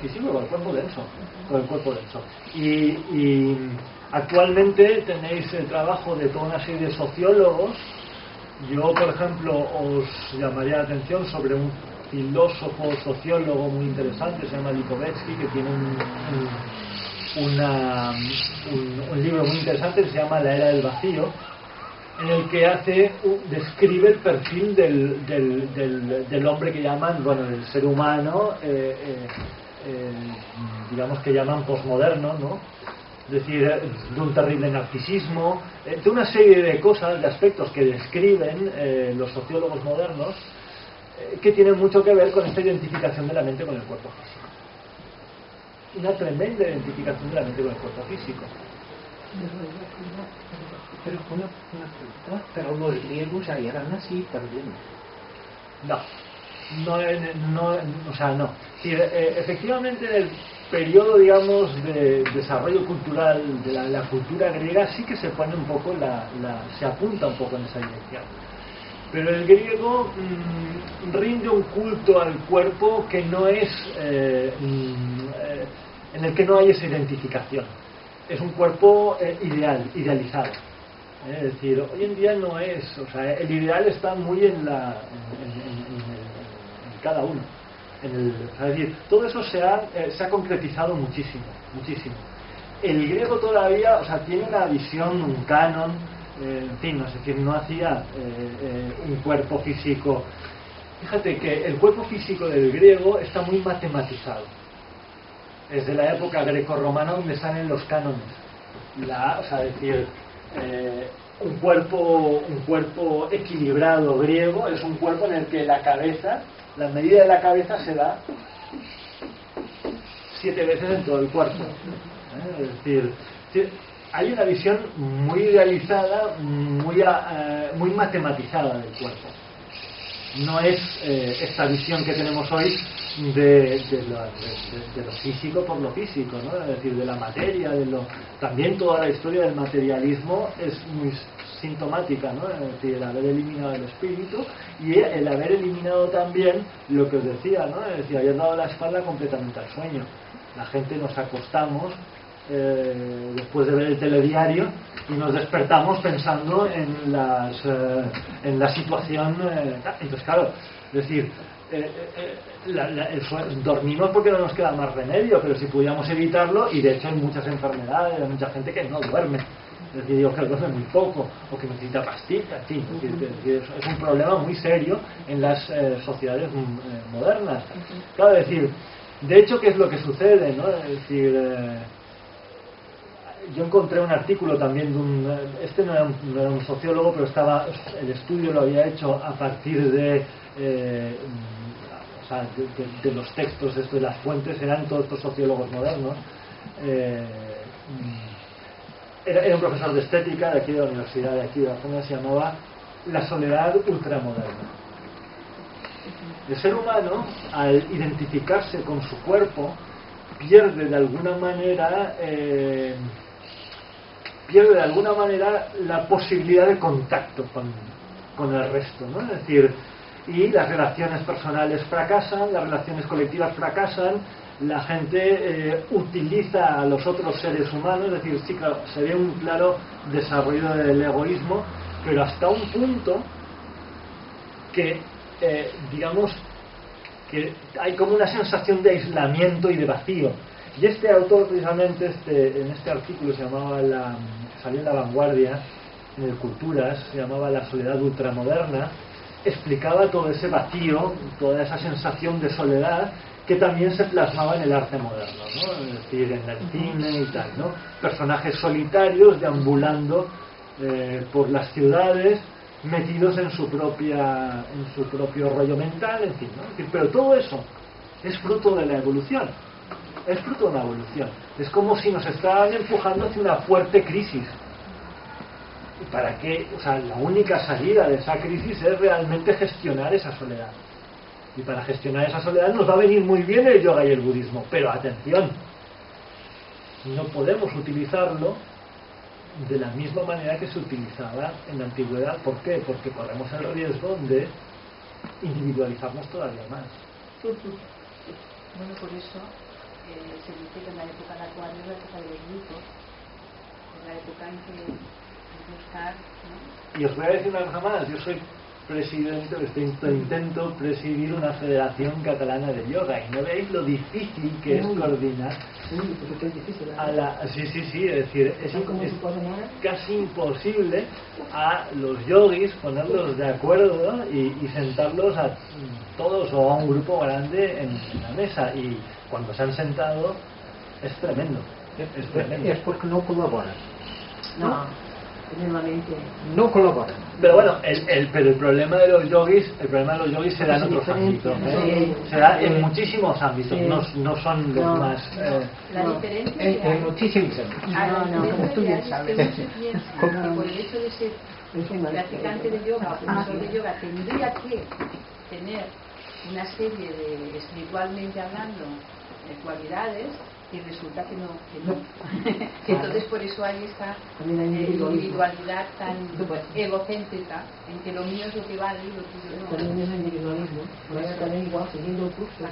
denso. Y actualmente tenéis el trabajo de toda una serie de sociólogos. Yo, por ejemplo, os llamaría la atención sobre un filósofo, sociólogo muy interesante, se llama Lipovetsky, que tiene un libro muy interesante que se llama La Era del Vacío, en el que describe el perfil del hombre que llaman, bueno, del ser humano, digamos que llaman posmoderno, ¿no? Es decir, de un terrible narcisismo, de una serie de cosas, de aspectos que describen los sociólogos modernos, que tienen mucho que ver con esta identificación de la mente con el cuerpo físico. Una tremenda identificación de la mente con el cuerpo físico. Pero una pregunta, pero los griegos ya eran así también. No, o sea, no. Sí, efectivamente, en el periodo, digamos, de desarrollo cultural de la cultura griega sí que se pone un poco se apunta un poco en esa dirección. Pero el griego rinde un culto al cuerpo que no es en el que no hay esa identificación. Es un cuerpo idealizado. Es decir, hoy en día no es, o sea, el ideal está muy en cada uno. Es decir, todo eso se ha concretizado muchísimo. El griego todavía, o sea, tiene una visión, un canon, en fin, es decir, no hacía un cuerpo físico. Fíjate que el cuerpo físico del griego está muy matematizado. Es de la época grecorromana donde salen los cánones. O sea, es decir, un cuerpo equilibrado griego es un cuerpo en el que la medida de la cabeza se da 7 veces en todo el cuerpo. Es decir, hay una visión muy idealizada, muy matematizada del cuerpo. No es esta visión que tenemos hoy de lo físico por lo físico, ¿no? Es decir, de la materia, también toda la historia del materialismo es muy sintomática, ¿no? Es decir, el haber eliminado el espíritu y el haber eliminado también lo que os decía, ¿no? Es decir, haber dado la espalda completamente al sueño. La gente nos acostamos después de ver el telediario y nos despertamos pensando en la situación. Entonces, claro, es decir, dormimos porque no nos queda más remedio, pero si pudiéramos evitarlo, y de hecho hay muchas enfermedades, hay mucha gente que no duerme, es decir, que duerme muy poco o que necesita pastillas, en fin, es un problema muy serio en las sociedades modernas. Claro, es decir, de hecho, ¿qué es lo que sucede, no? Es decir, yo encontré un artículo también de no era un sociólogo, pero el estudio lo había hecho a partir de los textos, de las fuentes, eran todos estos sociólogos modernos. Era un profesor de estética de aquí de la universidad de aquí de Barcelona, se llamaba La soledad ultramoderna. El ser humano, al identificarse con su cuerpo, pierde de alguna manera la posibilidad de contacto con el resto, ¿no? Es decir, y las relaciones personales fracasan, las relaciones colectivas fracasan, la gente utiliza a los otros seres humanos, es decir, sí, claro, se ve un claro desarrollo del egoísmo, pero hasta un punto que digamos que hay como una sensación de aislamiento y de vacío. Y este autor, precisamente, en este artículo salió en La Vanguardia, en el Culturas, se llamaba La soledad ultramoderna, explicaba todo ese vacío, toda esa sensación de soledad que también se plasmaba en el arte moderno, ¿no? Es decir, en el cine y tal, ¿no? Personajes solitarios deambulando por las ciudades, metidos en su propio rollo mental, en fin, ¿no? Es decir, pero todo eso es fruto de la evolución. Es fruto de la evolución. Es como si nos estaban empujando hacia una fuerte crisis. ¿Y para qué? O sea, la única salida de esa crisis es realmente gestionar esa soledad. Y para gestionar esa soledad nos va a venir muy bien el yoga y el budismo. Pero atención, no podemos utilizarlo de la misma manera que se utilizaba en la antigüedad. ¿Por qué? Porque corremos el riesgo de individualizarnos todavía más. Bueno, por eso se dice que en la época de Acuario es la época de los grupos, es la época en que buscar, ¿no? Y os voy a decir una cosa más, yo soy presidente, intento presidir una federación catalana de yoga, y no veis lo difícil que es coordinar sí, es decir, es casi imposible a los yogis ponerlos de acuerdo y sentarlos a todos o a un grupo grande en la mesa, y cuando se han sentado es tremendo. Es porque no colaboran. No colaboran. Pero bueno, pero el problema de los yogis se da en otros ámbitos, se da en muchísimos ámbitos, no son los más la diferencia en muchísimos ámbitos. como tú bien sabes, que por el hecho de ser practicante de yoga o profesor de yoga tendría que tener una serie de, espiritualmente hablando, cualidades, y resulta que no. Entonces por eso hay esta individualidad tan egocéntrica, en que lo mío es lo que vale y lo tuyo no. También es individualismo, también igual siguiendo el curso.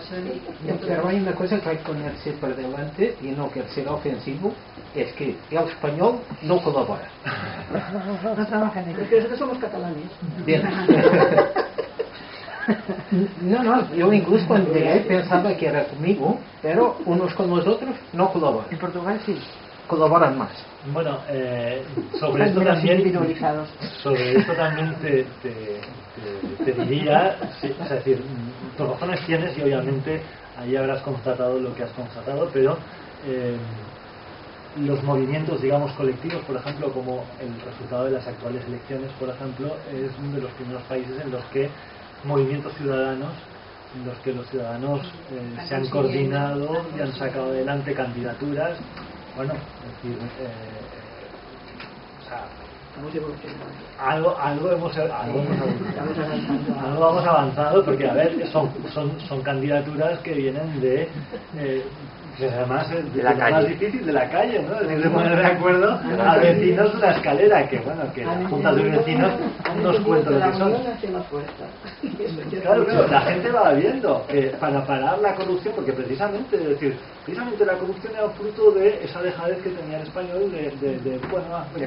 Pero hay una cosa que hay que ponerse por delante, y no que ser ofensivo, es que el español no colabora. No trabaja en ello. Es que nosotros somos catalanes. Bien. No, yo incluso cuando llegué pensaba que era conmigo, pero unos con los otros no colaboran. En Portugal sí. Colaboran más. Bueno, sobre esto también te diría, sí, es decir, tus razones tienes y obviamente ahí habrás constatado lo que has constatado, pero los movimientos, digamos, colectivos, por ejemplo, como el resultado de las actuales elecciones, por ejemplo, es uno de los primeros países en los que movimientos ciudadanos, en los que los ciudadanos se han coordinado y han sacado adelante candidaturas. Bueno, es decir, algo hemos avanzado, porque a ver, son candidaturas que vienen de que además es de la lo calle. más difícil, de la calle, ¿no? Es decir, de poner de acuerdo a vecinos de una escalera, que bueno, que las juntas de vecinos no os cuento lo que son. Claro, la gente va viendo para parar la corrupción, porque precisamente la corrupción era fruto de esa dejadez que tenía el español de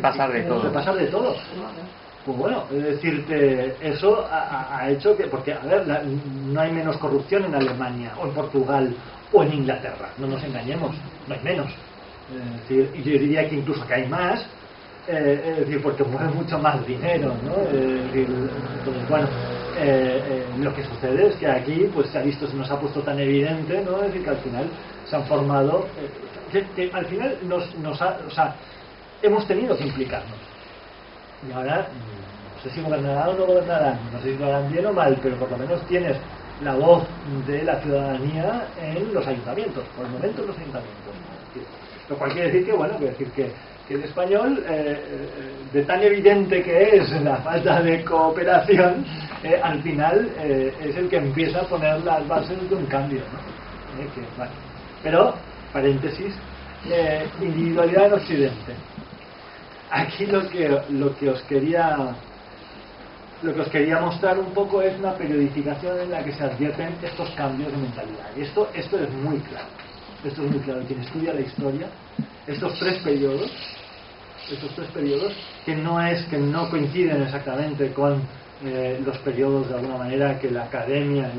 pasar de todo. De pasar de todo. Pues bueno, es decirte, eso ha hecho que, porque a ver, no hay menos corrupción en Alemania o en Portugal o en Inglaterra, no nos engañemos, no hay menos. Es decir, y yo diría que incluso que hay más, es decir, porque mueve mucho más dinero, ¿no? Es decir, entonces, bueno, lo que sucede es que aquí pues se ha visto, se nos ha puesto tan evidente, ¿no? Es decir, que al final se han formado, que al final hemos tenido que implicarnos. Y ahora, no sé si gobernarán o no gobernarán, no sé si lo harán bien o mal, pero por lo menos tienes la voz de la ciudadanía en los ayuntamientos, por el momento en los ayuntamientos. Lo cual quiere decir que, bueno, que el español, de tan evidente que es la falta de cooperación, al final es el que empieza a poner las bases de un cambio, ¿no? Bueno, pero paréntesis, individualidad en Occidente. Aquí lo que os quería mostrar un poco es una periodificación en la que se advierten estos cambios de mentalidad. Y esto es muy claro. Esto es muy claro. Quien estudia la historia, estos tres periodos que no coinciden exactamente con los periodos de alguna manera que en la academia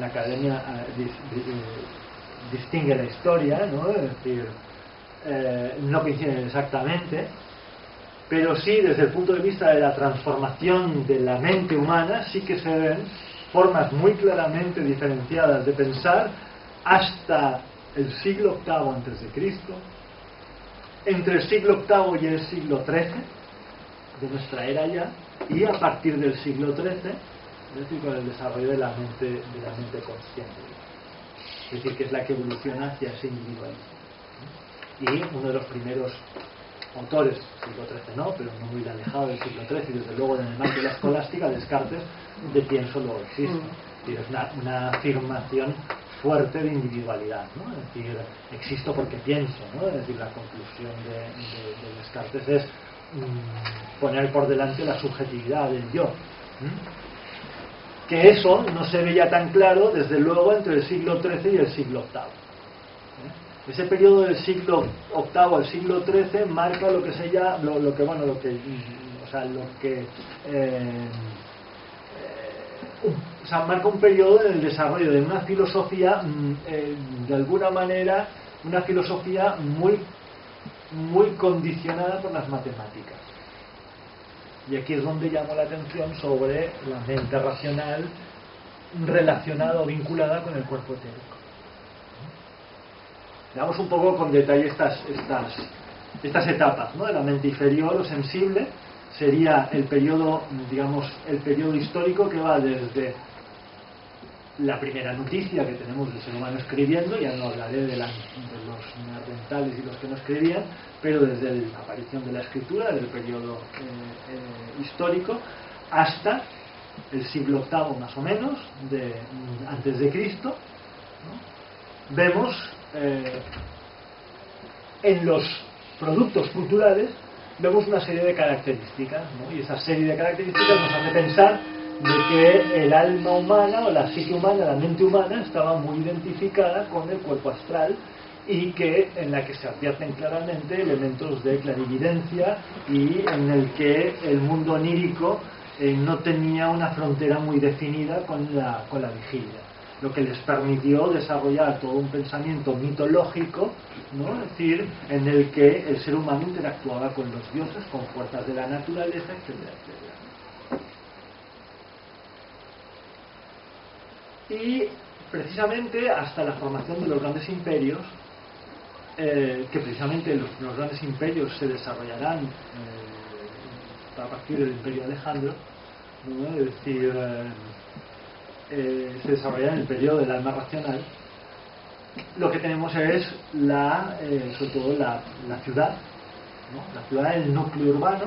distingue la historia, ¿no? Es decir, no coinciden exactamente, pero sí desde el punto de vista de la transformación de la mente humana sí que se ven formas muy claramente diferenciadas de pensar hasta el siglo VIII antes de Cristo, entre el siglo VIII y el siglo XIII de nuestra era ya, y a partir del siglo XIII, es decir, con el desarrollo de la mente consciente, es decir, que es la que evoluciona hacia ese individualismo. Y uno de los primeros autores, siglo XIII no, pero no muy alejado del siglo XIII, y desde luego en el marco de la escolástica, Descartes, de pienso luego existe. Es una afirmación fuerte de individualidad, ¿no? Es decir, existo porque pienso, ¿no? Es decir, la conclusión de Descartes es poner por delante la subjetividad del yo. Que eso no se veía tan claro, desde luego, entre el siglo XIII y el siglo VIII. Ese periodo del siglo VIII al siglo XIII marca lo que se llama, marca un periodo en el desarrollo de una filosofía, de alguna manera, una filosofía muy condicionada por las matemáticas. Y aquí es donde llamo la atención sobre la mente racional relacionada o vinculada con el cuerpo etérico. Veamos un poco con detalle estas etapas, ¿no? De la mente inferior o sensible sería el periodo, digamos, el periodo histórico que va desde la primera noticia que tenemos del ser humano escribiendo, ya no hablaré de los neandertales y los que no escribían, pero desde la aparición de la escritura, del periodo histórico, hasta el siglo VIII más o menos, antes de Cristo, ¿no? Vemos en los productos culturales vemos una serie de características, ¿no? Y esa serie de características nos hace pensar de que el alma humana o la psique humana, la mente humana estaba muy identificada con el cuerpo astral y que en la que se advierten claramente elementos de clarividencia y en el que el mundo onírico no tenía una frontera muy definida con la vigilia, lo que les permitió desarrollar todo un pensamiento mitológico, ¿no? Es decir, en el que el ser humano interactuaba con los dioses, con fuerzas de la naturaleza, etcétera, etcétera. Y precisamente hasta la formación de los grandes imperios, que precisamente los grandes imperios se desarrollarán a partir del Imperio de Alejandro, ¿no? Es decir, se desarrollará en el periodo del alma racional. Lo que tenemos es sobre todo la ciudad, ¿no? La ciudad, el núcleo urbano,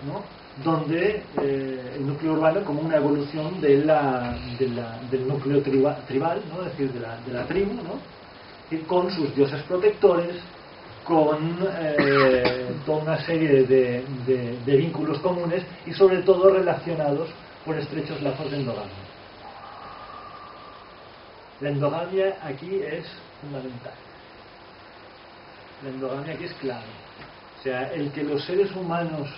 ¿no? Donde el núcleo urbano como una evolución del núcleo tribal, ¿no? Es decir, de la tribu, ¿no? Y con sus dioses protectores, con toda una serie de vínculos comunes y sobre todo relacionados por estrechos lazos de endogamia. La endogamia aquí es fundamental. La endogamia aquí es clave. O sea, el que los seres humanos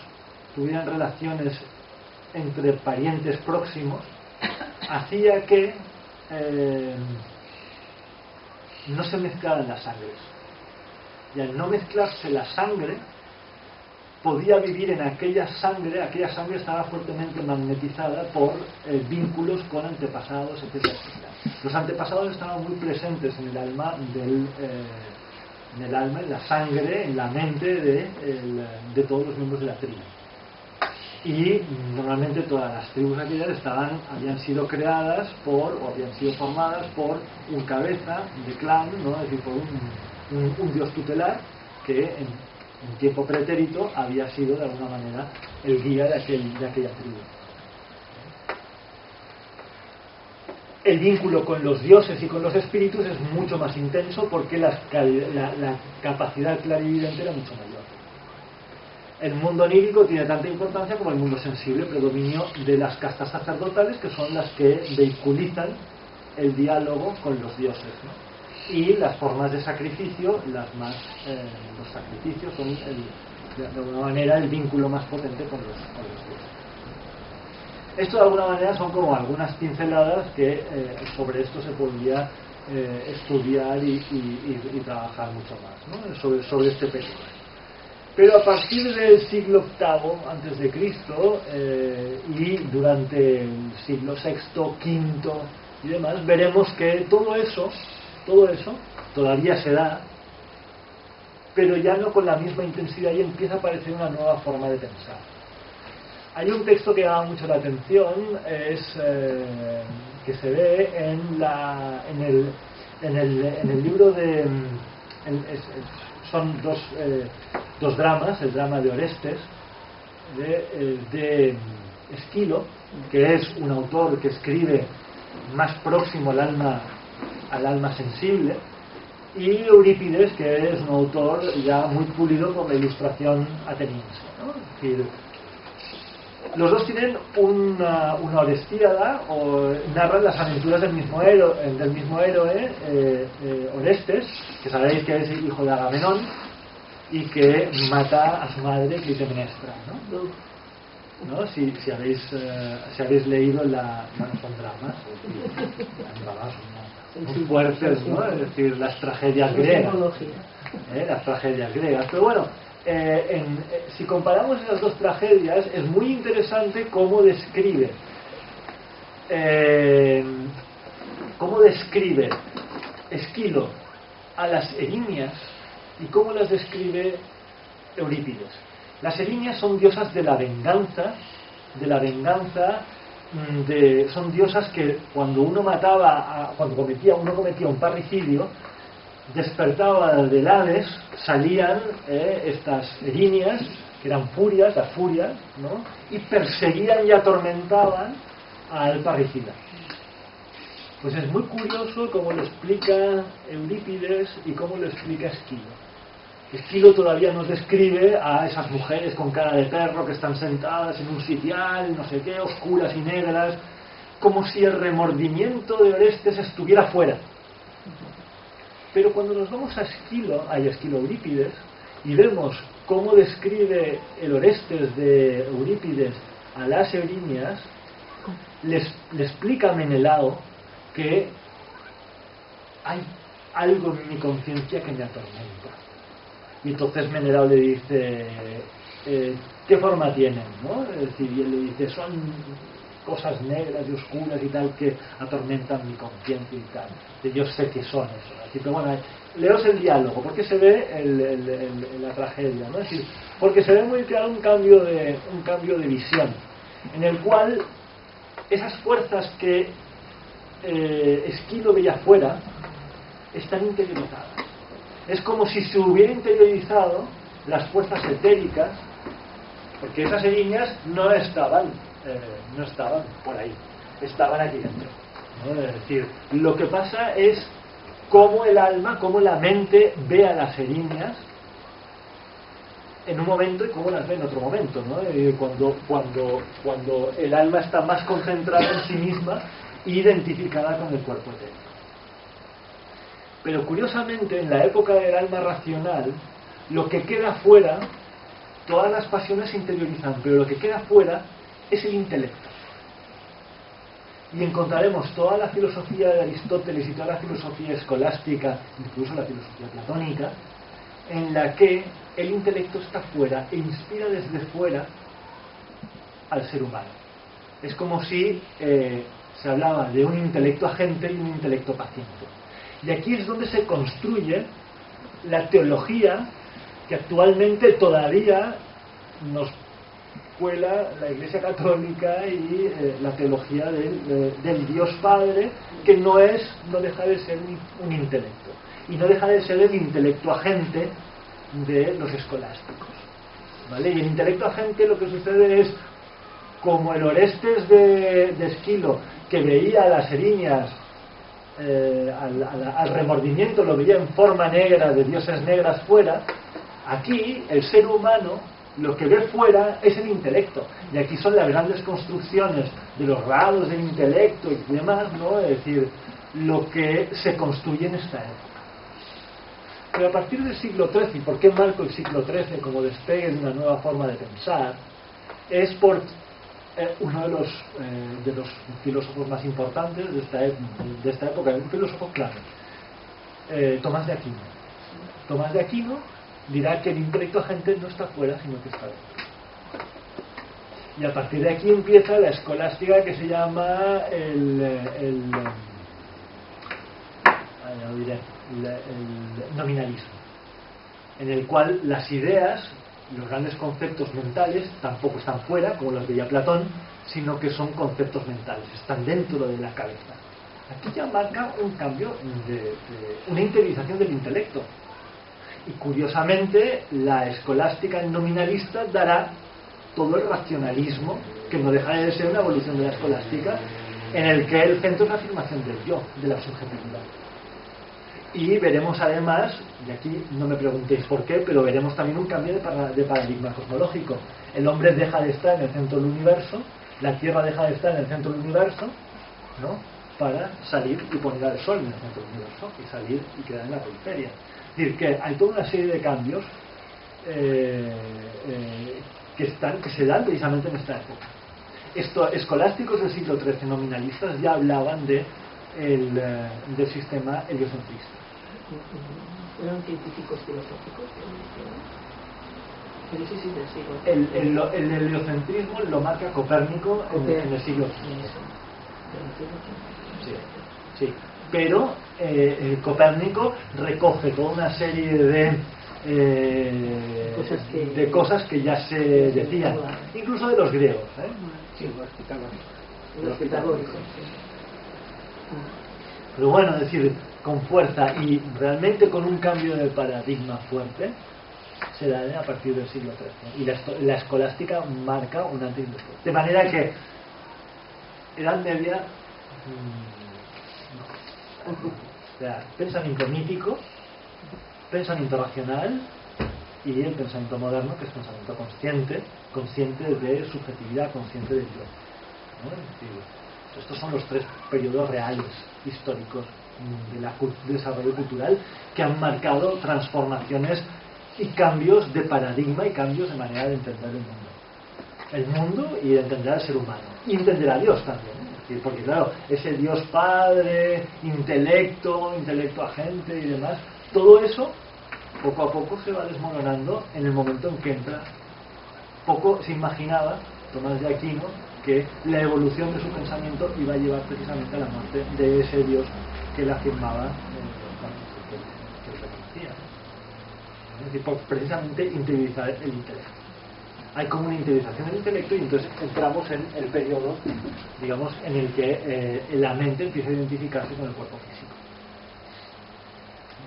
tuvieran relaciones entre parientes próximos hacía que no se mezclaran las sangres. Y al no mezclarse la sangre, podía vivir en aquella sangre estaba fuertemente magnetizada por vínculos con antepasados, etcétera, etcétera. Los antepasados estaban muy presentes en el alma en la sangre, en la mente de todos los miembros de la tribu. Y normalmente todas las tribus aquellas habían sido creadas o habían sido formadas por un cabeza de clan, ¿no? Es decir, por un dios tutelar que en tiempo pretérito había sido de alguna manera el guía de aquella tribu. el vínculo con los dioses y con los espíritus es mucho más intenso porque la capacidad clarividente era mucho mayor. El mundo onírico tiene tanta importancia como el mundo sensible, predominio de las castas sacerdotales, que son las que vehiculizan el diálogo con los dioses, ¿no? Y las formas de sacrificio, los sacrificios son de alguna manera el vínculo más potente con los dioses. Esto de alguna manera son como algunas pinceladas que sobre esto se podría estudiar y trabajar mucho más, ¿no? sobre este periodo. Pero a partir del siglo VIII antes de Cristo y durante el siglo VI, V y demás, veremos que todo eso todavía se da, pero ya no con la misma intensidad, y empieza a aparecer una nueva forma de pensar. Hay un texto que llama mucho la atención, que se ve en el libro de... son dos dramas, el drama de Orestes, de Esquilo, que es un autor que escribe más próximo al alma sensible, y Eurípides, que es un autor ya muy pulido por la ilustración ateniense, ¿no? Es decir, los dos tienen una Orestíada, o narran las aventuras del mismo héroe, Orestes, que sabéis que es hijo de Agamenón y que mata a su madre Clitemnestra, ¿no? Si habéis leído son dramas muy fuertes, ¿no? Es decir, las tragedias griegas, pero bueno, si comparamos esas dos tragedias, es muy interesante cómo describe Esquilo a las Erinias y cómo las describe Eurípides. Las Erinias son diosas de la venganza, son diosas que cuando uno cometía un parricidio, despertaba del Hades, salían estas Erinias, que eran furias, las furias, ¿no? Y perseguían y atormentaban al parricida. Pues es muy curioso cómo lo explica Eurípides y cómo lo explica Esquilo. Esquilo todavía nos describe a esas mujeres con cara de perro que están sentadas en un sitial, no sé qué, oscuras y negras, como si el remordimiento de Orestes estuviera fuera. Pero cuando nos vamos a Esquilo Eurípides, y vemos cómo describe el Orestes de Eurípides a las Erinias, le explica a Menelao que hay algo en mi conciencia que me atormenta. Y entonces Menelao le dice, ¿qué forma tienen? ¿No? Es decir, y él le dice, son cosas negras y oscuras y tal que atormentan mi conciencia y tal. Y yo sé que son eso. Así que bueno, leos el diálogo, porque se ve la tragedia, ¿no? Es decir, porque se ve muy claro un cambio de visión, en el cual esas fuerzas que Esquilo veía fuera están interiorizadas. Es como si se hubiera interiorizado las fuerzas etéricas, porque esas Erinias no estaban por ahí, estaban aquí dentro, ¿no? Es decir, lo que pasa es cómo el alma, cómo la mente ve a las Erinias en un momento y cómo las ve en otro momento, ¿no? Cuando el alma está más concentrada en sí misma e identificada con el cuerpo etérico. Pero curiosamente, en la época del alma racional, lo que queda fuera, todas las pasiones se interiorizan, pero lo que queda fuera es el intelecto. Y encontraremos toda la filosofía de Aristóteles y toda la filosofía escolástica, incluso la filosofía platónica, en la que el intelecto está fuera e inspira desde fuera al ser humano. Es como si se hablaba de un intelecto agente y un intelecto paciente. Y aquí es donde se construye la teología que actualmente todavía nos cuela la Iglesia Católica y la teología del Dios Padre, que no deja de ser un intelecto, y no deja de ser el intelecto agente de los escolásticos, ¿vale? Y el intelecto agente, lo que sucede es como el Orestes de Esquilo, que veía a las Erinias al remordimiento, lo veía en forma negra de dioses negras fuera. Aquí el ser humano lo que ve fuera es el intelecto, y aquí son las grandes construcciones de los grados del intelecto y demás, ¿no? Es decir, lo que se construye en esta época. Pero a partir del siglo XIII, ¿y por qué marco el siglo XIII como despegue de una nueva forma de pensar? Es por uno de los filósofos más importantes de esta época, un filósofo clave, Tomás de Aquino. Tomás de Aquino dirá que el intelecto agente no está fuera, sino que está dentro. Y a partir de aquí empieza la escolástica que se llama el nominalismo, en el cual las ideas, los grandes conceptos mentales, tampoco están fuera, como los veía Platón, sino que son conceptos mentales, están dentro de la cabeza. Aquí ya marca un cambio, una interiorización del intelecto. Y curiosamente, la escolástica nominalista dará todo el racionalismo, que no deja de ser una evolución de la escolástica, en el que el centro es la afirmación del yo, de la subjetividad. Y veremos además, y aquí no me preguntéis por qué, pero veremos también un cambio de paradigma cosmológico. El hombre deja de estar en el centro del universo, la Tierra deja de estar en el centro del universo, ¿no?, para salir y poner al Sol en el centro del universo, y salir y quedar en la periferia. Es decir, que hay toda una serie de cambios que se dan precisamente en esta época. Escolásticos del siglo XIII, nominalistas, ya hablaban del sistema heliocentrista. ¿Eran científicos filosóficos? Pero sí, sí, del siglo. El heliocentrismo lo marca Copérnico en el siglo XV. Sí, sí. Pero Copérnico recoge toda una serie de cosas que ya se decían, incluso de los griegos, sí, los pitagóricos. Pero bueno, es decir, con fuerza y realmente con un cambio de paradigma fuerte, se da a partir del siglo XIII. Y la escolástica marca un antes y un después. De manera que Edad Media, no. O sea, pensamiento mítico, pensamiento racional, y el pensamiento moderno, que es pensamiento consciente de subjetividad, consciente del yo, ¿no? Es decir, estos son los tres periodos reales históricos del desarrollo cultural que han marcado transformaciones y cambios de paradigma y cambios de manera de entender el mundo y de entender al ser humano y entender a Dios también, es decir, porque claro, ese Dios Padre, intelecto agente y demás, todo eso poco a poco se va desmoronando en el momento en que entra. Poco se imaginaba Tomás de Aquino que la evolución de su pensamiento iba a llevar precisamente a la muerte de ese Dios que él afirmaba, que él reconocía. Es decir, por precisamente interiorizar el intelecto. Hay como una interiorización del intelecto y entonces entramos en el periodo, digamos, en el que la mente empieza a identificarse con el cuerpo físico.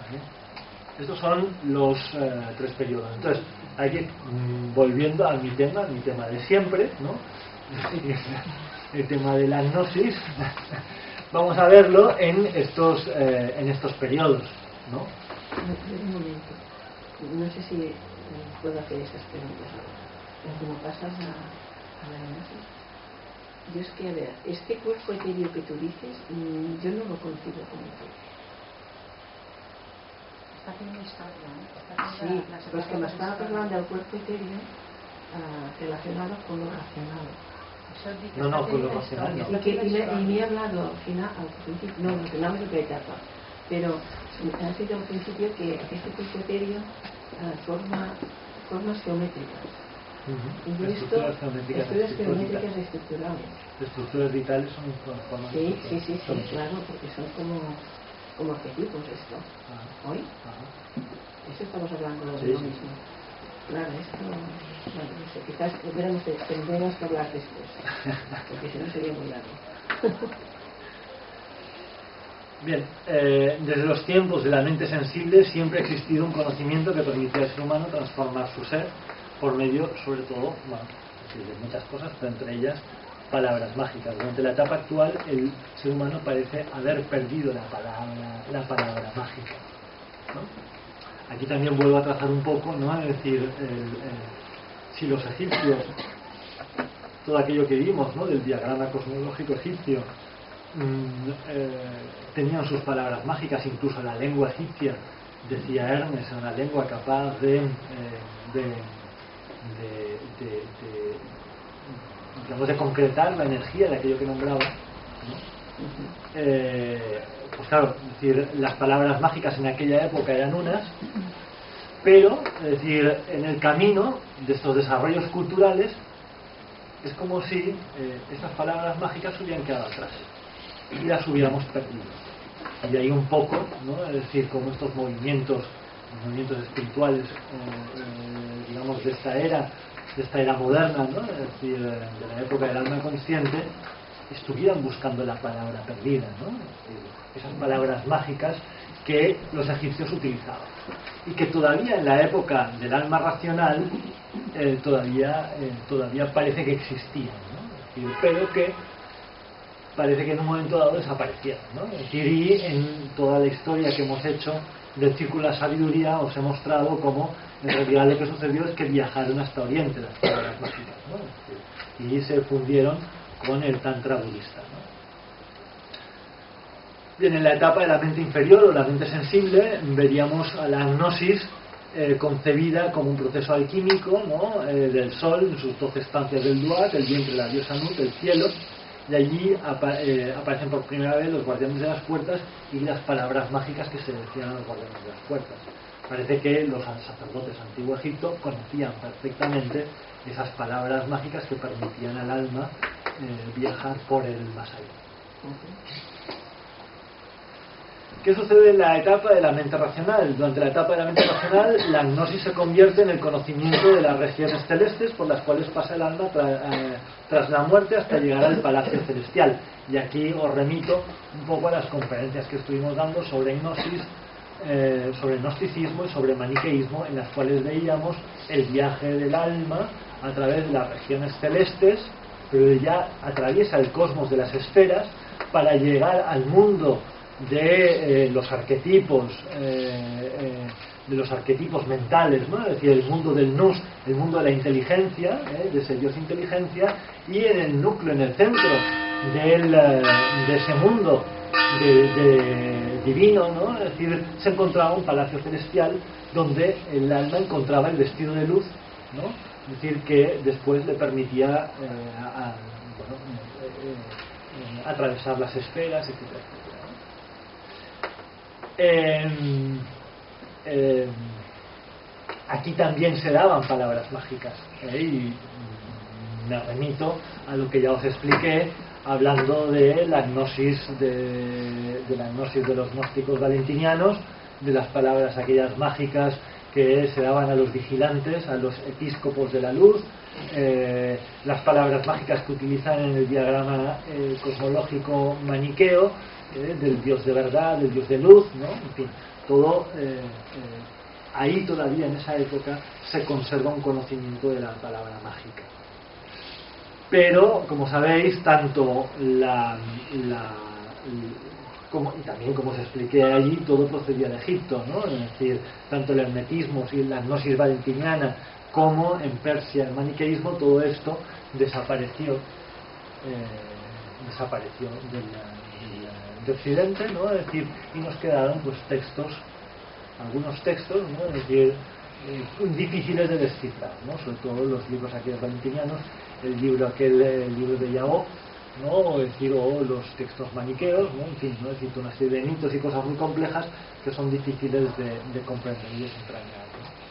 ¿Vale? Estos son los tres periodos. Entonces, aquí, volviendo a mi tema de siempre, ¿no? El tema de la gnosis, vamos a verlo en estos periodos, ¿no? Un momento, no sé si puedo hacer esas preguntas ahora. Como pasas a la gnosis, yo es que, a ver, este cuerpo etéreo que tú dices, yo no lo concibo como etéreo. Está haciendo historia, ¿no? Sí, pues que me estaba hablando del cuerpo etéreo relacionado con lo racional. No, con lo racional no. Y me ha hablado al principio, no, al final es otra etapa, pero ha sido al principio que este cuerpo etéreo formas geométricas. Y estructuras geométricas estructurales. Estructuras vitales son formas. Sí, claro, porque son como arquetipos esto. ¿Hoy? Eso estamos hablando de lo mismo. Claro, esto, bueno, no sé, quizás tendremos que hablar después, porque si no sería muy largo. Bien, desde los tiempos de la mente sensible siempre ha existido un conocimiento que permitía al ser humano transformar su ser por medio, sobre todo, bueno, de muchas cosas, pero entre ellas palabras mágicas. Durante la etapa actual el ser humano parece haber perdido la palabra mágica, ¿no? Aquí también vuelvo a trazar un poco, ¿no? Es decir, si los egipcios, todo aquello que vimos, ¿no?, del diagrama cosmológico egipcio, tenían sus palabras mágicas, incluso la lengua egipcia, decía Hermes, era una lengua capaz de concretar la energía de aquello que nombraba, ¿no? Pues claro, es decir, las palabras mágicas en aquella época eran unas, pero es decir, en el camino de estos desarrollos culturales es como si esas palabras mágicas hubieran quedado atrás y las hubiéramos perdido. Y ahí un poco, ¿no? Es decir, como estos movimientos espirituales, digamos, de esta era moderna, ¿no? Es decir, de la época del alma consciente, estuvieran buscando la palabra perdida, ¿no? Es decir, esas palabras mágicas que los egipcios utilizaban y que todavía en la época del alma racional todavía parece que existían, ¿no? Es decir, pero que parece que en un momento dado desaparecieron, ¿no? Es decir, y en toda la historia que hemos hecho del Círculo de la Sabiduría os he mostrado cómo en realidad lo que sucedió es que viajaron hasta Oriente las palabras mágicas, ¿no? Es decir, y se fundieron con el Tantra budista, ¿no? Bien, en la etapa de la mente inferior o la mente sensible veríamos a la gnosis concebida como un proceso alquímico, ¿no? Del sol en sus 12 estancias del Duat, el vientre de la diosa Nut, el cielo, y allí aparecen por primera vez los guardianes de las puertas y las palabras mágicas que se decían a los guardianes de las puertas. Parece que los sacerdotes de Antiguo Egipto conocían perfectamente esas palabras mágicas que permitían al alma viajar por el más allá. ¿Qué sucede en la etapa de la mente racional? Durante la etapa de la mente racional, la gnosis se convierte en el conocimiento de las regiones celestes por las cuales pasa el alma tras la muerte hasta llegar al palacio celestial. Y aquí os remito un poco a las conferencias que estuvimos dando sobre gnosis, sobre gnosticismo y sobre maniqueísmo, en las cuales veíamos el viaje del alma a través de las regiones celestes, pero ya atraviesa el cosmos de las esferas para llegar al mundo de los arquetipos mentales, ¿no? Es decir, el mundo del nous, el mundo de la inteligencia, de ese Dios inteligencia, y en el núcleo, en el centro de ese mundo divino, ¿no? Es decir, se encontraba un palacio celestial donde el alma encontraba el vestido de luz, ¿no? Es decir, que después le permitía atravesar las esferas, etcétera, etcétera. Aquí también se daban palabras mágicas, y me remito a lo que ya os expliqué hablando de la gnosis de los gnósticos valentinianos, de las palabras aquellas mágicas que se daban a los vigilantes, a los episcopos de la luz, las palabras mágicas que utilizan en el diagrama cosmológico maniqueo, del Dios de verdad, del Dios de luz, ¿no? En fin, todo ahí todavía en esa época se conserva un conocimiento de la palabra mágica. Pero, como sabéis, tanto y también como os expliqué allí, todo procedía de Egipto, ¿no? Es decir, tanto el hermetismo y la gnosis valentiniana como en Persia el maniqueísmo, todo esto desapareció de Occidente, ¿no? Es decir, y nos quedaron pues algunos textos, ¿no? Es decir, difíciles de descifrar, ¿no? Sobre todo los libros aquellos valentinianos, el libro de Yahó, ¿no? Es decir, o los textos maniqueos, ¿no? En fin, ¿no? Es decir, una serie de mitos y cosas muy complejas que son difíciles de comprender y desentrañar, ¿no?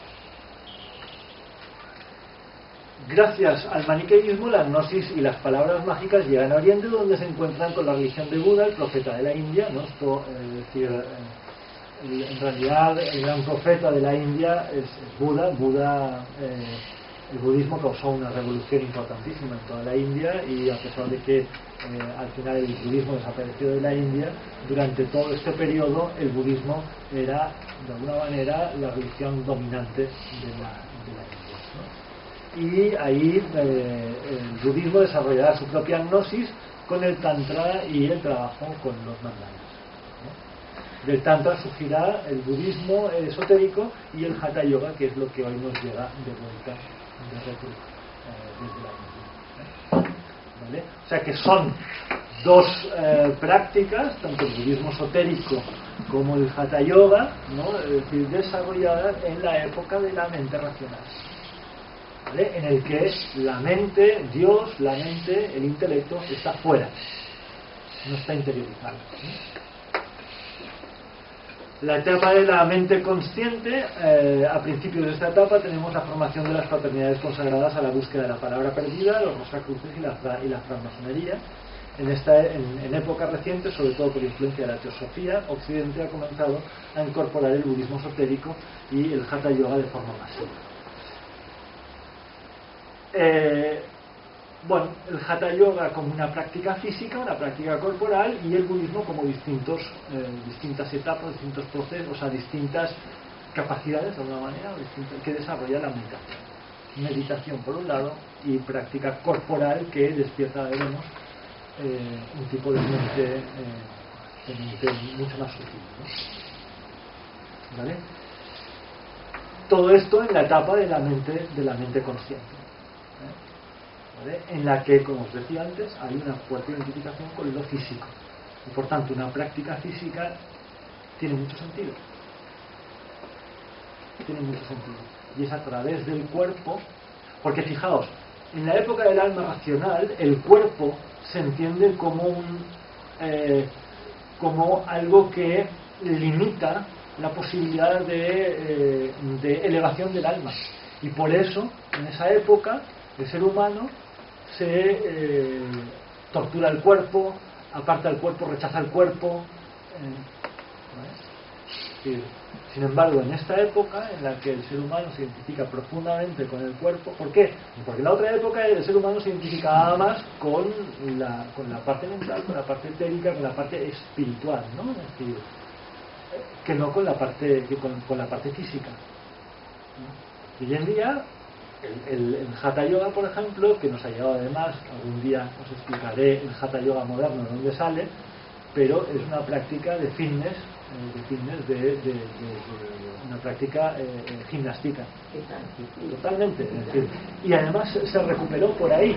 Gracias al maniqueísmo, la gnosis y las palabras mágicas llegan a Oriente, donde se encuentran con la religión de Buda, el profeta de la India, ¿no? Esto, es decir, en realidad el gran profeta de la India es Buda. El budismo causó una revolución importantísima en toda la India, y a pesar de que al final el budismo desapareció de la India, durante todo este periodo el budismo era de alguna manera la religión dominante de la India, ¿no? y ahí el budismo desarrollará su propia gnosis con el tantra y el trabajo con los mandalas, ¿no? Del tantra surgirá el budismo esotérico y el hatha yoga, que es lo que hoy nos llega de vuelta desde la India, ¿vale? O sea que son dos prácticas, tanto el budismo esotérico como el hatha yoga, ¿no? Es decir, desarrolladas en la época de la mente racional, ¿vale? En el que la mente, Dios, la mente, el intelecto está fuera, no está interiorizado, ¿sí? La etapa de la mente consciente, a principios de esta etapa tenemos la formación de las fraternidades consagradas a la búsqueda de la palabra perdida, los rosacruces y la francmasonería. En épocas recientes, sobre todo por influencia de la teosofía, Occidente ha comenzado a incorporar el budismo esotérico y el hatha yoga de forma masiva. Bueno, el hatha yoga como una práctica física, una práctica corporal, y el budismo como distintas etapas, distintos procesos, o sea, distintas capacidades de alguna manera, que desarrolla la meditación. Meditación por un lado y práctica corporal que despierta, veremos, un tipo de mente mucho más sutil, ¿no? ¿Vale? Todo esto en la etapa de la mente consciente, ¿vale? En la que, como os decía antes, hay una fuerte identificación con lo físico y por tanto una práctica física tiene mucho sentido, y es a través del cuerpo, porque fijaos, en la época del alma racional el cuerpo se entiende como algo que limita la posibilidad de elevación del alma, y por eso en esa época el ser humano se tortura el cuerpo, aparta el cuerpo, rechaza el cuerpo, ¿vale? Sin embargo, en esta época en la que el ser humano se identifica profundamente con el cuerpo, ¿por qué? Porque en la otra época el ser humano se identificaba más con la parte mental, con la parte etérica, con la parte espiritual, ¿no? Es decir, que no con la parte física, ¿no? Y hoy en día el hatha yoga, por ejemplo, que nos ha llegado además, algún día os explicaré el hatha yoga moderno de dónde sale, pero es una práctica de fitness, de una práctica gimnástica, totalmente, es decir, y además se recuperó por ahí,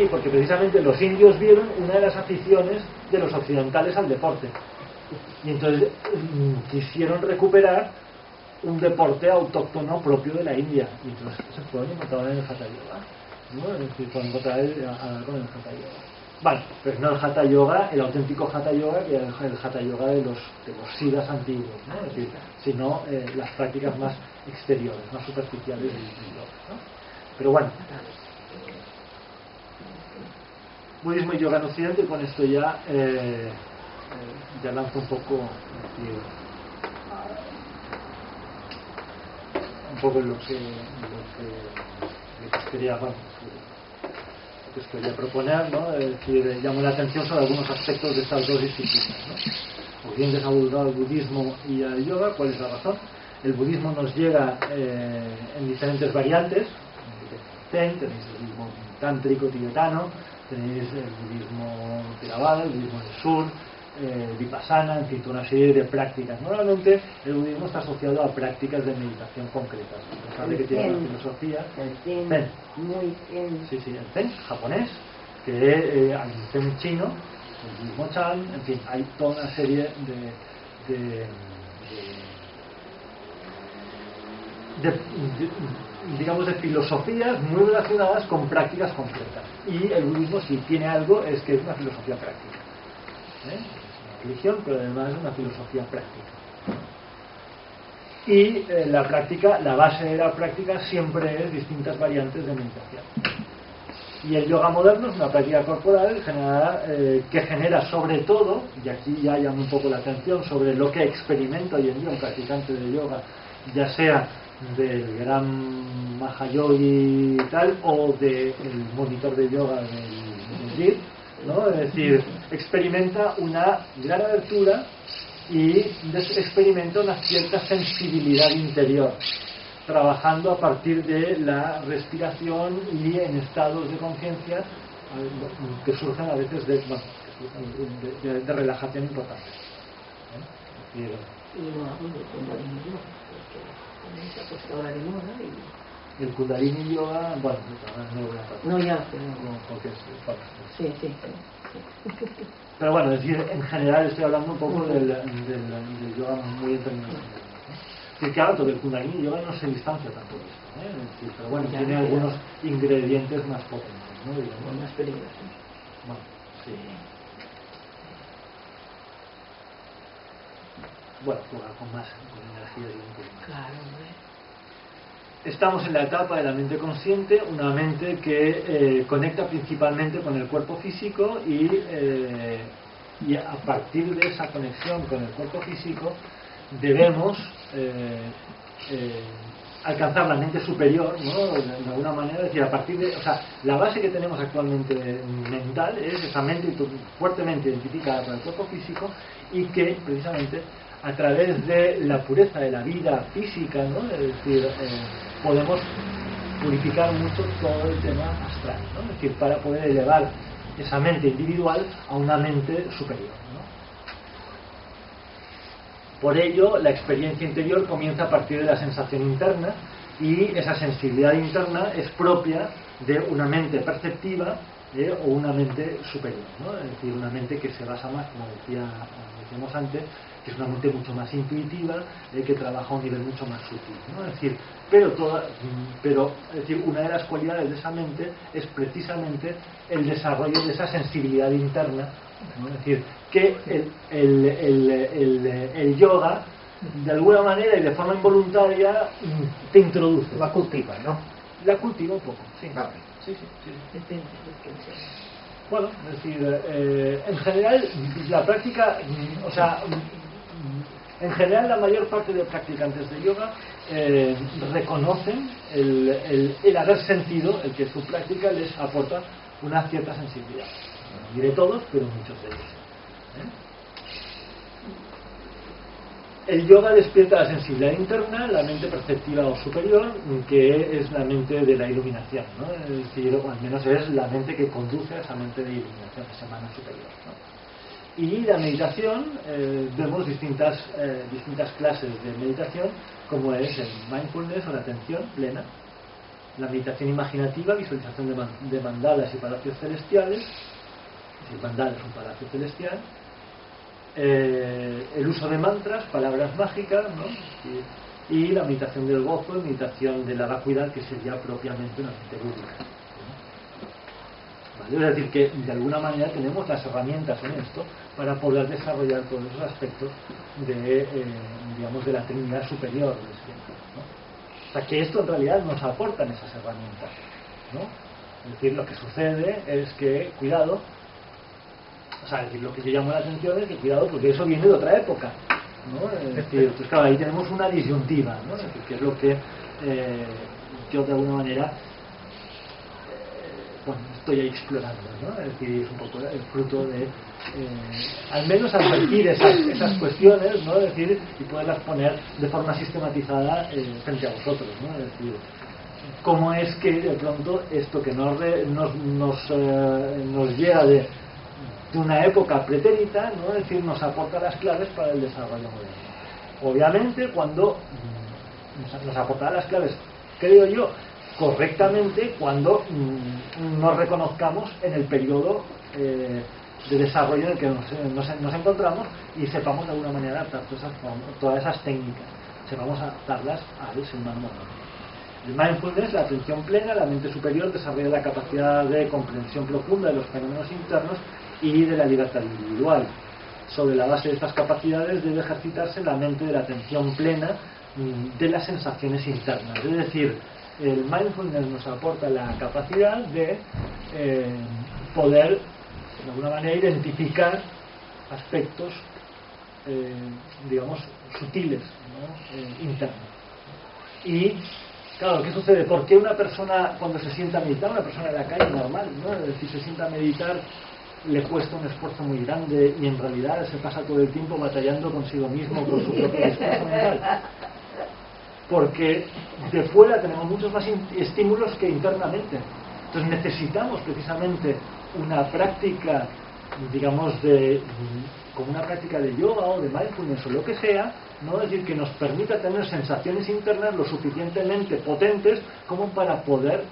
porque precisamente los indios vieron una de las aficiones de los occidentales al deporte, y entonces quisieron recuperar un deporte autóctono propio de la India, y entonces se pueden encontrar en el hatha yoga, ¿no? Es decir, pueden encontrar con el hatha yoga. Vale, pero no el hatha yoga, el auténtico hatha yoga, que es el hatha yoga de los siddhas antiguos, ¿no? Es decir, sino las prácticas más exteriores, más superficiales del yoga, ¿no? Pero bueno, budismo y yoga en Occidente, y con esto ya lanzo un poco lo que os quería proponer, ¿no? Es decir, llamo la atención sobre algunos aspectos de estas dos disciplinas, ¿no? Occidente se ha abordado al budismo y al yoga. ¿Cuál es la razón? El budismo nos llega en diferentes variantes. Tenéis el budismo tántrico tibetano, tenéis el budismo Theravada, el budismo del sur, Vipassana, en fin, una serie de prácticas. Normalmente el budismo está asociado a prácticas de meditación concretas, a pesar de que tiene una filosofía. El Zen. Muy zen. Sí, el Zen japonés, que hay un Zen chino, el budismo Chan, en fin, hay toda una serie digamos de filosofías muy relacionadas con prácticas concretas, y el budismo, si tiene algo, es que es una filosofía práctica, es una religión, pero además es una filosofía práctica, y la práctica, la base de la práctica siempre es distintas variantes de meditación. Y el yoga moderno es una práctica corporal que genera sobre todo, y aquí ya llamo un poco la atención sobre lo que experimenta hoy en día un practicante de yoga, ya sea del gran Mahayogi y tal, o del monitor de yoga del GIR, ¿no? Es decir, experimenta una gran abertura y experimenta una cierta sensibilidad interior, trabajando a partir de la respiración y en estados de conciencia que surgen a veces de relajación importante. Y lo hago de Kundalini Yoga, porque se ha puesto ahora de moda y... El Kundalini Yoga, bueno, no lo voy a tratar. No, ya, pero... Porque Sí. Pero bueno, es decir, en general estoy hablando un poco del yoga muy en términos generales, ¿no? Que claro, todo el Kundalini Yoga no se distancia tanto de esto, ¿eh? Es decir, pero bueno, tiene algunos ingredientes más potentes, ¿no? Digamos. Más peligrosos. Bueno, sí. Bueno, juega con energía y un poco más. Claro, hombre. Estamos en la etapa de la mente consciente, una mente que conecta principalmente con el cuerpo físico y a partir de esa conexión con el cuerpo físico debemos alcanzar la mente superior, ¿no? De alguna manera, es decir, a partir de, o sea, la base que tenemos actualmente mental es esa mente fuertemente identificada con el cuerpo físico y que precisamente a través de la pureza de la vida física, ¿no? Es decir, podemos purificar mucho todo el tema astral, ¿no? Es decir, para poder elevar esa mente individual a una mente superior, ¿no? Por ello, la experiencia interior comienza a partir de la sensación interna y esa sensibilidad interna es propia de una mente perceptiva o una mente superior, ¿no? Es decir, una mente que se basa más, como decíamos antes, que es una mente mucho más intuitiva, que trabaja a un nivel mucho más sutil, ¿no? Es decir, es decir, una de las cualidades de esa mente es precisamente el desarrollo de esa sensibilidad interna, ¿no? Es decir, que el yoga de alguna manera y de forma involuntaria te introduce. La cultiva, ¿no? La cultiva un poco, sí. Vale. Sí. Depende de quién sea. Bueno, es decir, en general la práctica, o sea, en general la mayor parte de practicantes de yoga reconocen el haber sentido, el que su práctica les aporta una cierta sensibilidad. No diré todos, pero muchos de ellos. El yoga despierta la sensibilidad interna, la mente perceptiva o superior, que es la mente de la iluminación, ¿no? Es decir, o al menos es la mente que conduce a esa mente de iluminación, esa mano superior, ¿no? Y la meditación, vemos distintas clases de meditación, como es el mindfulness o la atención plena, la meditación imaginativa, visualización de mandalas y palacios celestiales, es decir, mandala es un palacio celestial, el uso de mantras, palabras mágicas, ¿no? Y la meditación del gozo, meditación de la vacuidad, que sería propiamente una mente búdica, ¿no? ¿Vale? Es decir, que de alguna manera tenemos las herramientas en esto para poder desarrollar todos esos aspectos de, digamos, de la Trinidad superior del siempre, ¿no? O sea, que esto en realidad nos aportan esas herramientas, ¿no? Es decir, lo que sucede es que, cuidado, o sea, es decir, lo que yo llamo la atención es que cuidado, porque eso viene de otra época, ¿no? Es decir, pues claro, ahí tenemos una disyuntiva, ¿no? Es decir, que es lo que yo de alguna manera bueno, estoy ahí explorando, ¿no? Es decir, es un poco el fruto de al menos advertir esas cuestiones, ¿no? Es decir, y poderlas poner de forma sistematizada frente a vosotros, ¿no? Es decir, cómo es que de pronto esto que nos llega de una época pretérita, ¿no? Es decir, nos aporta las claves para el desarrollo moderno. Obviamente, cuando nos aportará las claves, creo yo, correctamente, cuando nos reconozcamos en el periodo de desarrollo en el que nos encontramos y sepamos de alguna manera adaptar todas esas técnicas, sepamos adaptarlas al ser humano moderno. El mindfulness, la atención plena, la mente superior, desarrolla la capacidad de comprensión profunda de los fenómenos internos y de la libertad individual. Sobre la base de estas capacidades debe ejercitarse la mente de la atención plena de las sensaciones internas. Es decir, el mindfulness nos aporta la capacidad de poder, de alguna manera, identificar aspectos, digamos, sutiles, ¿no? Internos. Y claro, ¿qué sucede? ¿Por qué una persona cuando se sienta a meditar, una persona de la calle normal, ¿no? Es decir, se sienta a meditar, le cuesta un esfuerzo muy grande y en realidad se pasa todo el tiempo batallando consigo mismo, con su propio esfuerzo mental? porque de fuera tenemos muchos más estímulos que internamente. Entonces necesitamos precisamente una práctica, digamos, como una práctica de yoga o de mindfulness o lo que sea, ¿no? Es decir, que nos permita tener sensaciones internas lo suficientemente potentes como para poder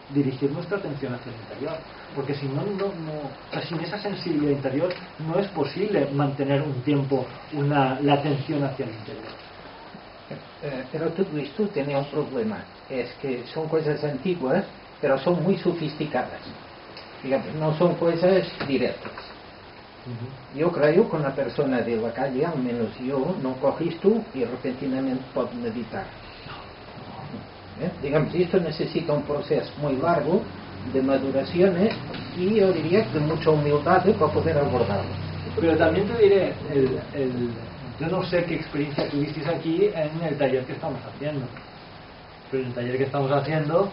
dirigir nuestra atención hacia el interior, porque si no, o sea, sin esa sensibilidad interior no es posible mantener un tiempo la atención hacia el interior. Pero todo esto tiene un problema, es que son cosas antiguas, pero son muy sofisticadas, digamos, no son cosas directas. Yo creo que una persona de la calle, al menos yo, no coges tú y repentinamente puede meditar. Digamos, esto necesita un proceso muy largo de maduraciones y yo diría que de mucha humildad para poder abordarlo. Pero también te diré, yo no sé qué experiencia tuvisteis aquí en el taller que estamos haciendo, pero en el taller que estamos haciendo,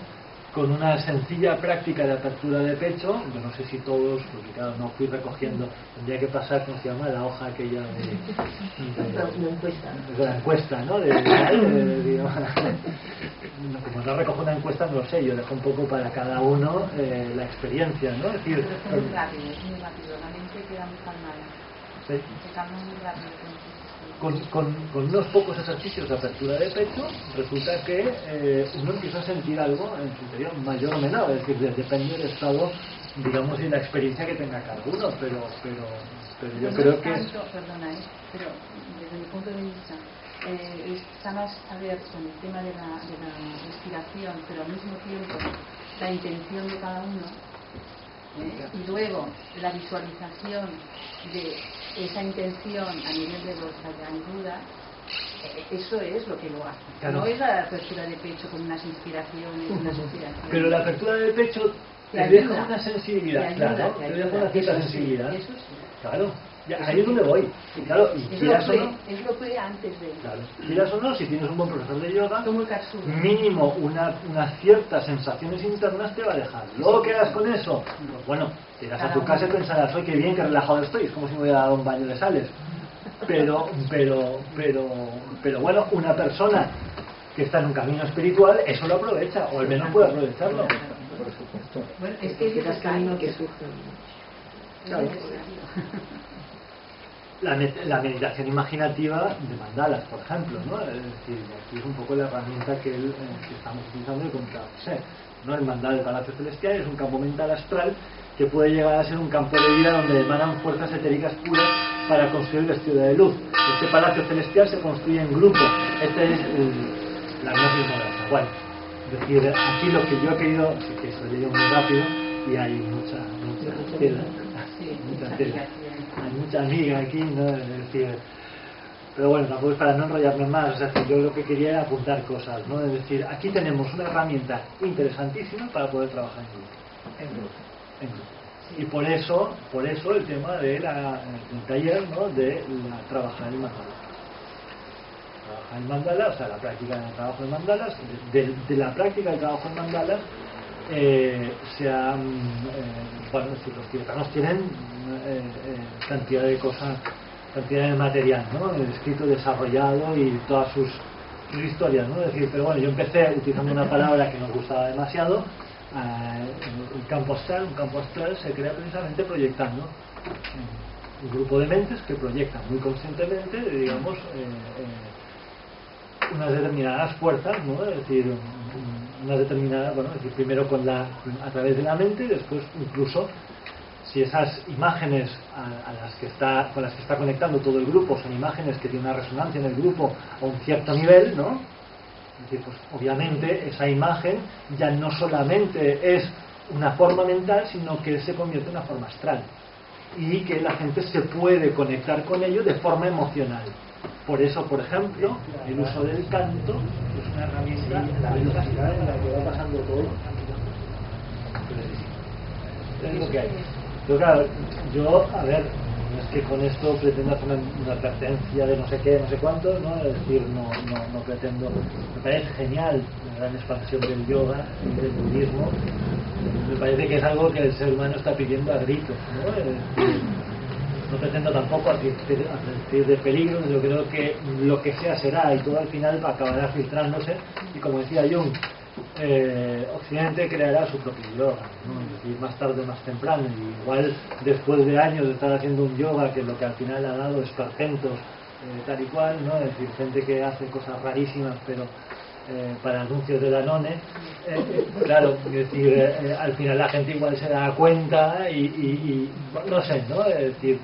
con una sencilla práctica de apertura de pecho, yo no sé si todos, porque claro, no fui recogiendo, tendría que pasar, ¿cómo se llama?, la hoja aquella de la encuesta, ¿no? Digamos, como no recojo una encuesta, no lo sé, yo dejo un poco para cada uno la experiencia, ¿no? Es decir, es muy rápido, la mente queda muy calmada. ¿sí? Se calma muy rápido. Con unos pocos ejercicios de apertura de pecho resulta que uno empieza a sentir algo en su interior, mayor o menor, es decir, depende del estado, digamos, y la experiencia que tenga cada uno, pero yo creo que perdona, pero desde mi punto de vista está más a ver con el tema de la respiración, pero al mismo tiempo la intención de cada uno, y luego la visualización de esa intención a nivel de los ayurveda, eso es lo que lo hace. Claro. No es la apertura de pecho con unas inspiraciones, unas inspiraciones. Pero la apertura de pecho te deja una sensibilidad, claro, te deja una cierta sensibilidad. Eso sí. Claro. Ya, ahí es donde voy. Y claro, y quieras o no, es lo que antes de. Claro. Quieras o no, si tienes un buen profesor de yoga, mínimo unas ciertas sensaciones internas te va a dejar. Luego que hagas con eso, pues bueno, te irás a tu casa y pensarás, oye, qué bien, qué relajado estoy, es como si me hubiera dado un baño de sales. Pero bueno, una persona que está en un camino espiritual, eso lo aprovecha, o al menos puede aprovecharlo. Por supuesto. Bueno, es que es el camino que surge. Claro. La meditación imaginativa de mandalas, por ejemplo, ¿no? Es decir, aquí es un poco la herramienta que estamos utilizando y comentaba José, ¿no? El mandala del Palacio Celestial es un campo mental astral que puede llegar a ser un campo de vida donde emanan fuerzas etéricas puras para construir el vestido de luz. Este Palacio Celestial se construye en grupo. Este es la gnosis moderna. Bueno, es decir, aquí lo que yo he querido, sí que se lo he leído muy rápido y hay mucha tela. Hay mucha amiga aquí, ¿no? Es decir, pero bueno, tampoco es para no enrollarme más, o sea, que yo lo que quería era apuntar cosas, ¿no? Es decir, aquí tenemos una herramienta interesantísima para poder trabajar en grupo. Y por eso el tema de el taller, ¿no? De trabajar el mandala. Trabajar el mandala, o sea, la práctica del trabajo de mandalas, de la práctica del trabajo de mandalas, bueno, si los tibetanos tienen cantidad de cosas, cantidad de material, ¿no? Escrito, desarrollado y todas sus historias, ¿no? Es decir, pero bueno, yo empecé utilizando una palabra que nos gustaba demasiado, un campo astral se crea precisamente proyectando un grupo de mentes que proyectan muy conscientemente, digamos, unas determinadas fuerzas, ¿no? Es decir, unas determinadas, bueno, es decir, primero a través de la mente y después incluso si esas imágenes con las que está conectando todo el grupo son imágenes que tienen una resonancia en el grupo a un cierto nivel, ¿no? Es decir, pues obviamente esa imagen ya no solamente es una forma mental, sino que se convierte en una forma astral y que la gente se puede conectar con ello de forma emocional. Por eso, por ejemplo, el uso del canto es una herramienta fantástica en la que va pasando todo. Es lo que hay. Pero claro, yo, a ver, no es que con esto pretenda hacer una advertencia de no sé qué, no sé cuánto, ¿no? Es decir, no pretendo. Me parece genial la gran expansión del yoga y del budismo. Me parece que es algo que el ser humano está pidiendo a gritos, ¿no? no pretendo tampoco advertir de peligros. Yo creo que lo que sea será, y todo al final acabará filtrándose, y como decía Jung, Occidente creará su propio yoga, ¿no? Es decir, más tarde o más temprano, y igual después de años de estar haciendo un yoga que lo que al final ha dado esperpentos tal y cual, ¿no? Es decir, gente que hace cosas rarísimas pero para anuncios de Danone, claro, es decir, al final la gente igual se da cuenta y no sé, ¿no? Es decir,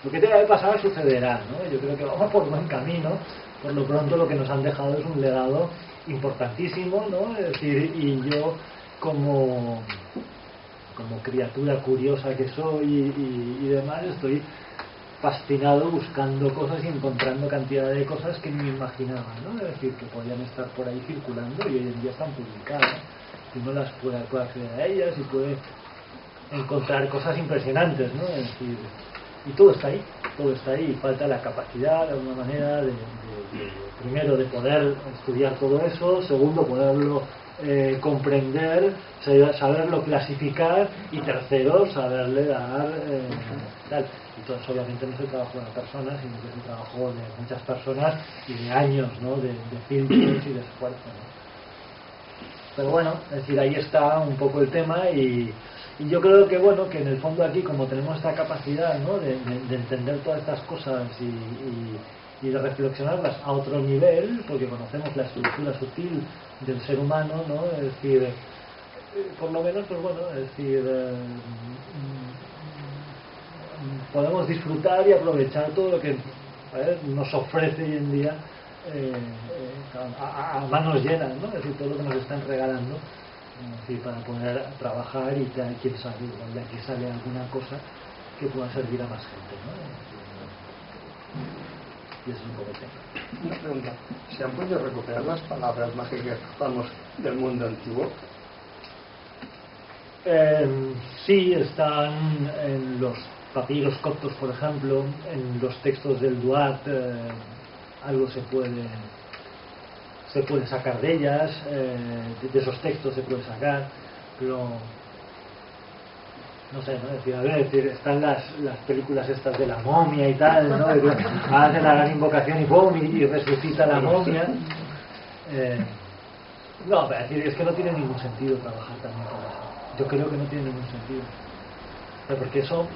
lo que tenga que pasar sucederá, ¿no? Yo creo que vamos por buen camino. Por lo pronto lo que nos han dejado es un legado importantísimo, ¿no? Es decir, y yo como criatura curiosa que soy y demás, estoy fascinado buscando cosas y encontrando cantidad de cosas que ni me imaginaba, ¿no? Es decir, que podían estar por ahí circulando y hoy en día están publicadas, y uno las puede acceder a ellas y puede encontrar cosas impresionantes, ¿no? Es decir, y todo está ahí, falta la capacidad de alguna manera de primero de poder estudiar todo eso, segundo poderlo comprender, saberlo clasificar, y tercero saberle dar tal. Y todo eso obviamente no es el trabajo de una persona, sino que es el trabajo de muchas personas y de años, ¿no? de filtros y de esfuerzo, ¿no? Pero bueno, es decir, ahí está un poco el tema, y yo creo que bueno, que en el fondo aquí, como tenemos esta capacidad, ¿no? de entender todas estas cosas y de reflexionarlas a otro nivel, porque conocemos la estructura sutil del ser humano, ¿no? Es decir, por lo menos, pues bueno, es decir, podemos disfrutar y aprovechar todo lo que nos ofrece hoy en día a manos llenas, ¿no? Es decir, todo lo que nos están regalando, es decir, para poder trabajar, y quién sabe, igual de aquí sale alguna cosa que pueda servir a más gente, ¿no? Y eso es un poco el tema. Una pregunta: ¿se han podido recuperar las palabras mágicas que usamos del mundo antiguo? Sí, están en los papiros coptos, por ejemplo, en los textos del Duat, algo se puede sacar de ellas, de esos textos se puede sacar, pero no sé, ¿no? Es decir, están las películas estas de la momia y tal, ¿no? Hacen la gran invocación y ¡pum! Y resucita la momia. No, pero es que no tiene ningún sentido trabajar también con eso. Yo creo que no tiene ningún sentido. Pero porque eso,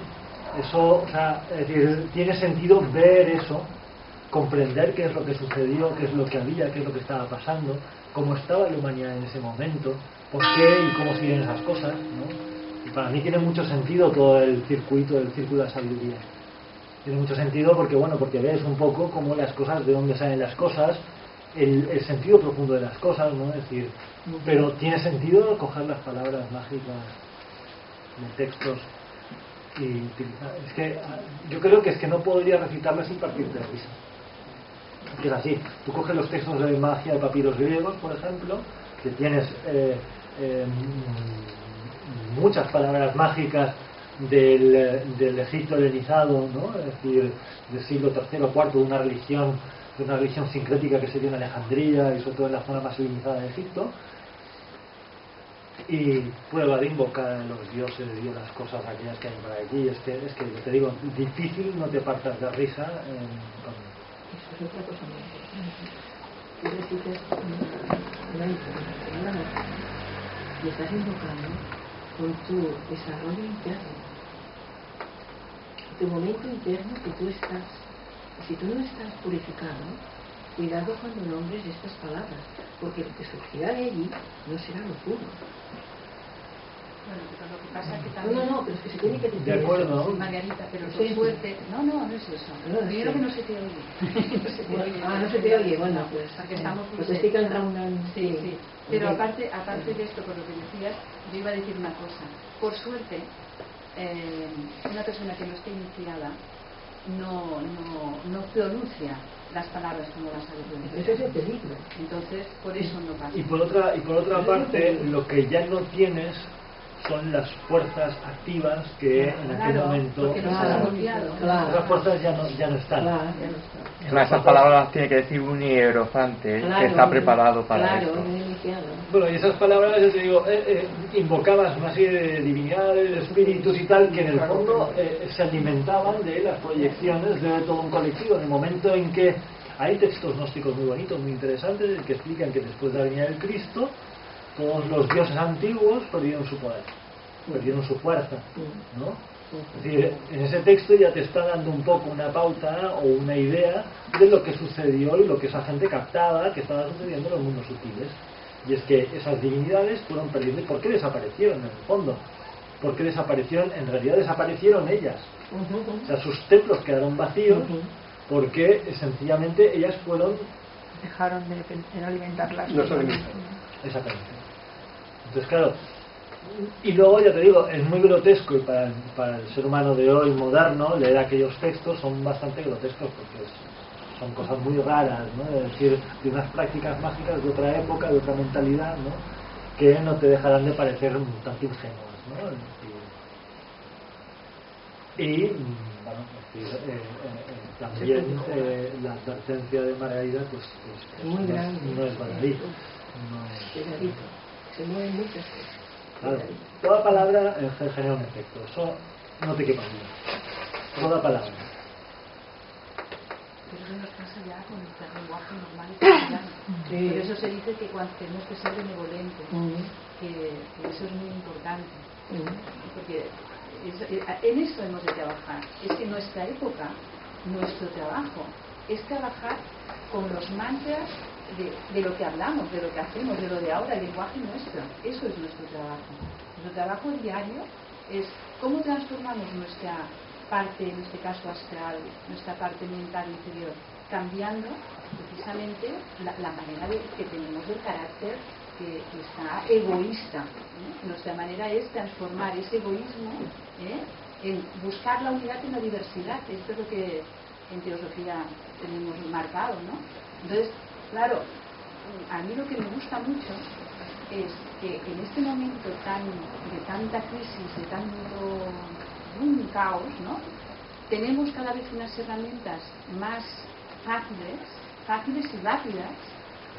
o sea, es decir, tiene sentido ver eso, comprender qué es lo que sucedió, qué es lo que había, qué es lo que estaba pasando, cómo estaba la humanidad en ese momento, por qué y cómo siguen esas cosas, ¿no? Y para mí tiene mucho sentido todo el círculo de la sabiduría. Tiene mucho sentido porque, bueno, porque ves un poco cómo las cosas, de dónde salen las cosas, el sentido profundo de las cosas, ¿no? Es decir, pero tiene sentido coger las palabras mágicas de textos y utilizar. Es que yo creo que no podría recitarlas sin partir de risa. Que es así. Tú coges los textos de magia de papiros griegos, por ejemplo, que tienes muchas palabras mágicas del Egipto helenizado, ¿no? Es decir, del siglo III o IV, de una religión sincrética que se dio en Alejandría y sobre todo en la zona más helenizada de Egipto, y prueba de invocar a los dioses y las cosas aquellas que hay por aquí. Es que yo te digo, difícil no te partas de risa con... Eso es otra cosa muy importante. Tú recites una nota y estás invocando con tu desarrollo interno, tu momento interno que tú estás. Si tú no estás purificado, cuidado cuando nombres estas palabras, porque lo que surgirá de allí no será lo puro. Bueno, pero lo que pasa es que también... No, pero es que se tiene que decir de acuerdo, eso. Sí, Margarita, pero por Sí, suerte... No es eso. Primero que no se te oye. No se te oye. No se te oye, bueno, pues... Porque estamos... Pues estoy cantando un... Sí. Pero aparte de esto, por lo que decías, yo iba a decir una cosa. Por suerte, una persona que no esté iniciada no pronuncia las palabras como las sabe pronunciar. Eso es el peligro. Entonces, por eso no pasa. Y por otra parte, lo que ya no tienes son las fuerzas activas que en aquel momento... Porque nos has agobiado. Esas fuerzas ya no están. Esas palabras las tiene que decir un hierofante que está preparado para esto. Claro, un iniciado. Bueno, y esas palabras, yo te digo, invocabas una serie de divinidades, de espíritus y tal, que en el fondo se alimentaban de las proyecciones de todo un colectivo. En el momento en que hay textos gnósticos muy bonitos, muy interesantes, en que explican que después de la venida del Cristo, todos los dioses antiguos perdieron su poder, perdieron su fuerza, ¿no? Es decir, en ese texto ya te está dando un poco una pauta o una idea de lo que sucedió y lo que esa gente captaba que estaba sucediendo en los mundos sutiles. Y es que esas divinidades fueron perdiendo. ¿Y por qué desaparecieron en el fondo? ¿Por qué desaparecieron? En realidad desaparecieron ellas. O sea, sus templos quedaron vacíos porque sencillamente ellas fueron... Dejaron de alimentarlas. No se alimentaron. Exactamente. Entonces, claro, y luego, ya te digo, es muy grotesco, y para el ser humano de hoy moderno, leer aquellos textos son bastante grotescos porque son cosas muy raras, ¿no? Es decir, de unas prácticas mágicas de otra época, de otra mentalidad, ¿no? Que no te dejarán de parecer un tanto ingenuas, ¿no? Y bueno, es decir, también la advertencia de Margarida pues muy grande, no es baladí, se mueven muchas cosas. Claro, toda palabra genera un efecto, eso no te quepa duda. Toda palabra. Pero eso nos pasa ya con el lenguaje normal y cotidiano. Por eso se dice que cuando tenemos que ser benevolentes, que eso es muy importante. Porque en eso hemos de trabajar. Es que en nuestra época, nuestro trabajo es trabajar con los mantras de lo que hablamos, de lo que hacemos, de lo de ahora, el lenguaje nuestro. Eso es nuestro trabajo. Nuestro trabajo diario es cómo transformamos nuestra parte, en este caso astral, nuestra parte mental interior, cambiando precisamente la manera que tenemos del carácter que está egoísta. Nuestra manera es transformar ese egoísmo en buscar la unidad en la diversidad. Esto es lo que en teosofía tenemos marcado, ¿no? Entonces, claro, a mí lo que me gusta mucho es que en este momento de tanta crisis, de tanto caos, ¿no? Tenemos cada vez unas herramientas más fáciles y rápidas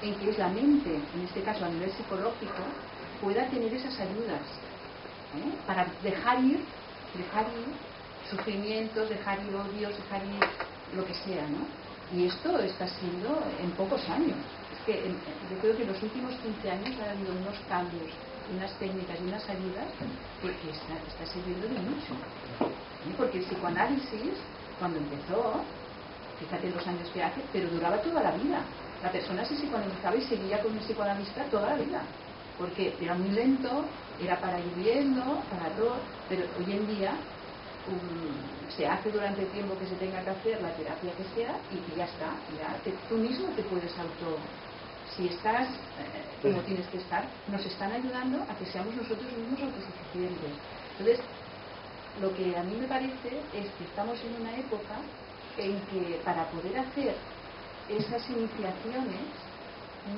en que la mente, en este caso a nivel psicológico, pueda tener esas ayudas para dejar ir sufrimientos, dejar ir odios, dejar ir lo que sea, ¿no? Y esto está siendo en pocos años. Es que yo creo que en los últimos 15 años ha habido unos cambios, unas técnicas y unas ayudas que está sirviendo de mucho. Porque el psicoanálisis, cuando empezó, fíjate los años que hace, pero duraba toda la vida. La persona se psicoanalizaba y seguía con el psicoanalista toda la vida. Porque era muy lento, era para ir viendo, para todo, pero hoy en día se hace durante el tiempo que se tenga que hacer la terapia que sea y ya está, tú mismo te puedes si estás como tienes que estar, nos están ayudando a que seamos nosotros mismos autosuficientes. Entonces, lo que a mí me parece es que estamos en una época en que para poder hacer esas iniciaciones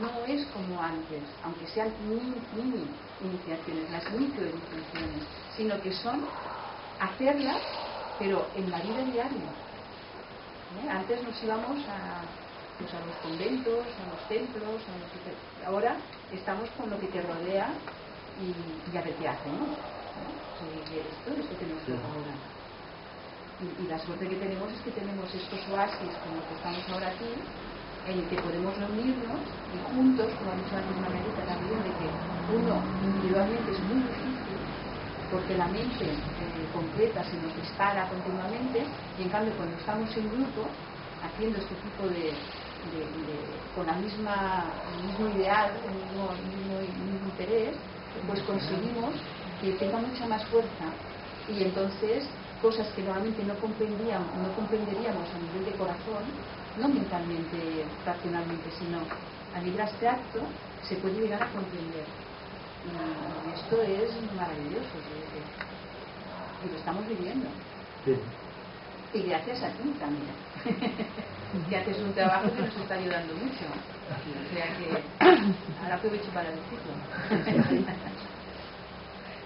no es como antes, aunque sean mini iniciaciones, las microiniciaciones, sino que son hacerlas, pero en la vida diaria. Antes nos íbamos a los conventos, a los templos, ahora estamos con lo que te rodea y a ver qué hacemos. Esto tenemos que hacer ahora. Y la suerte que tenemos es que tenemos estos oasis como los que estamos ahora aquí, en el que podemos reunirnos y juntos, como ha dicho antes Margarita también, de que uno individualmente es muy difícil porque la mente completa se nos dispara continuamente, y en cambio cuando estamos en grupo haciendo este tipo con el mismo ideal, el mismo interés, pues conseguimos que tenga mucha más fuerza, y entonces cosas que normalmente no comprenderíamos a nivel de corazón, no mentalmente, racionalmente, sino a nivel abstracto, se puede llegar a comprender. Y esto es maravilloso, y lo estamos viviendo. Sí. Y gracias a ti también. Que haces un trabajo que nos está ayudando mucho. O sea que ahora aprovecho para decirlo.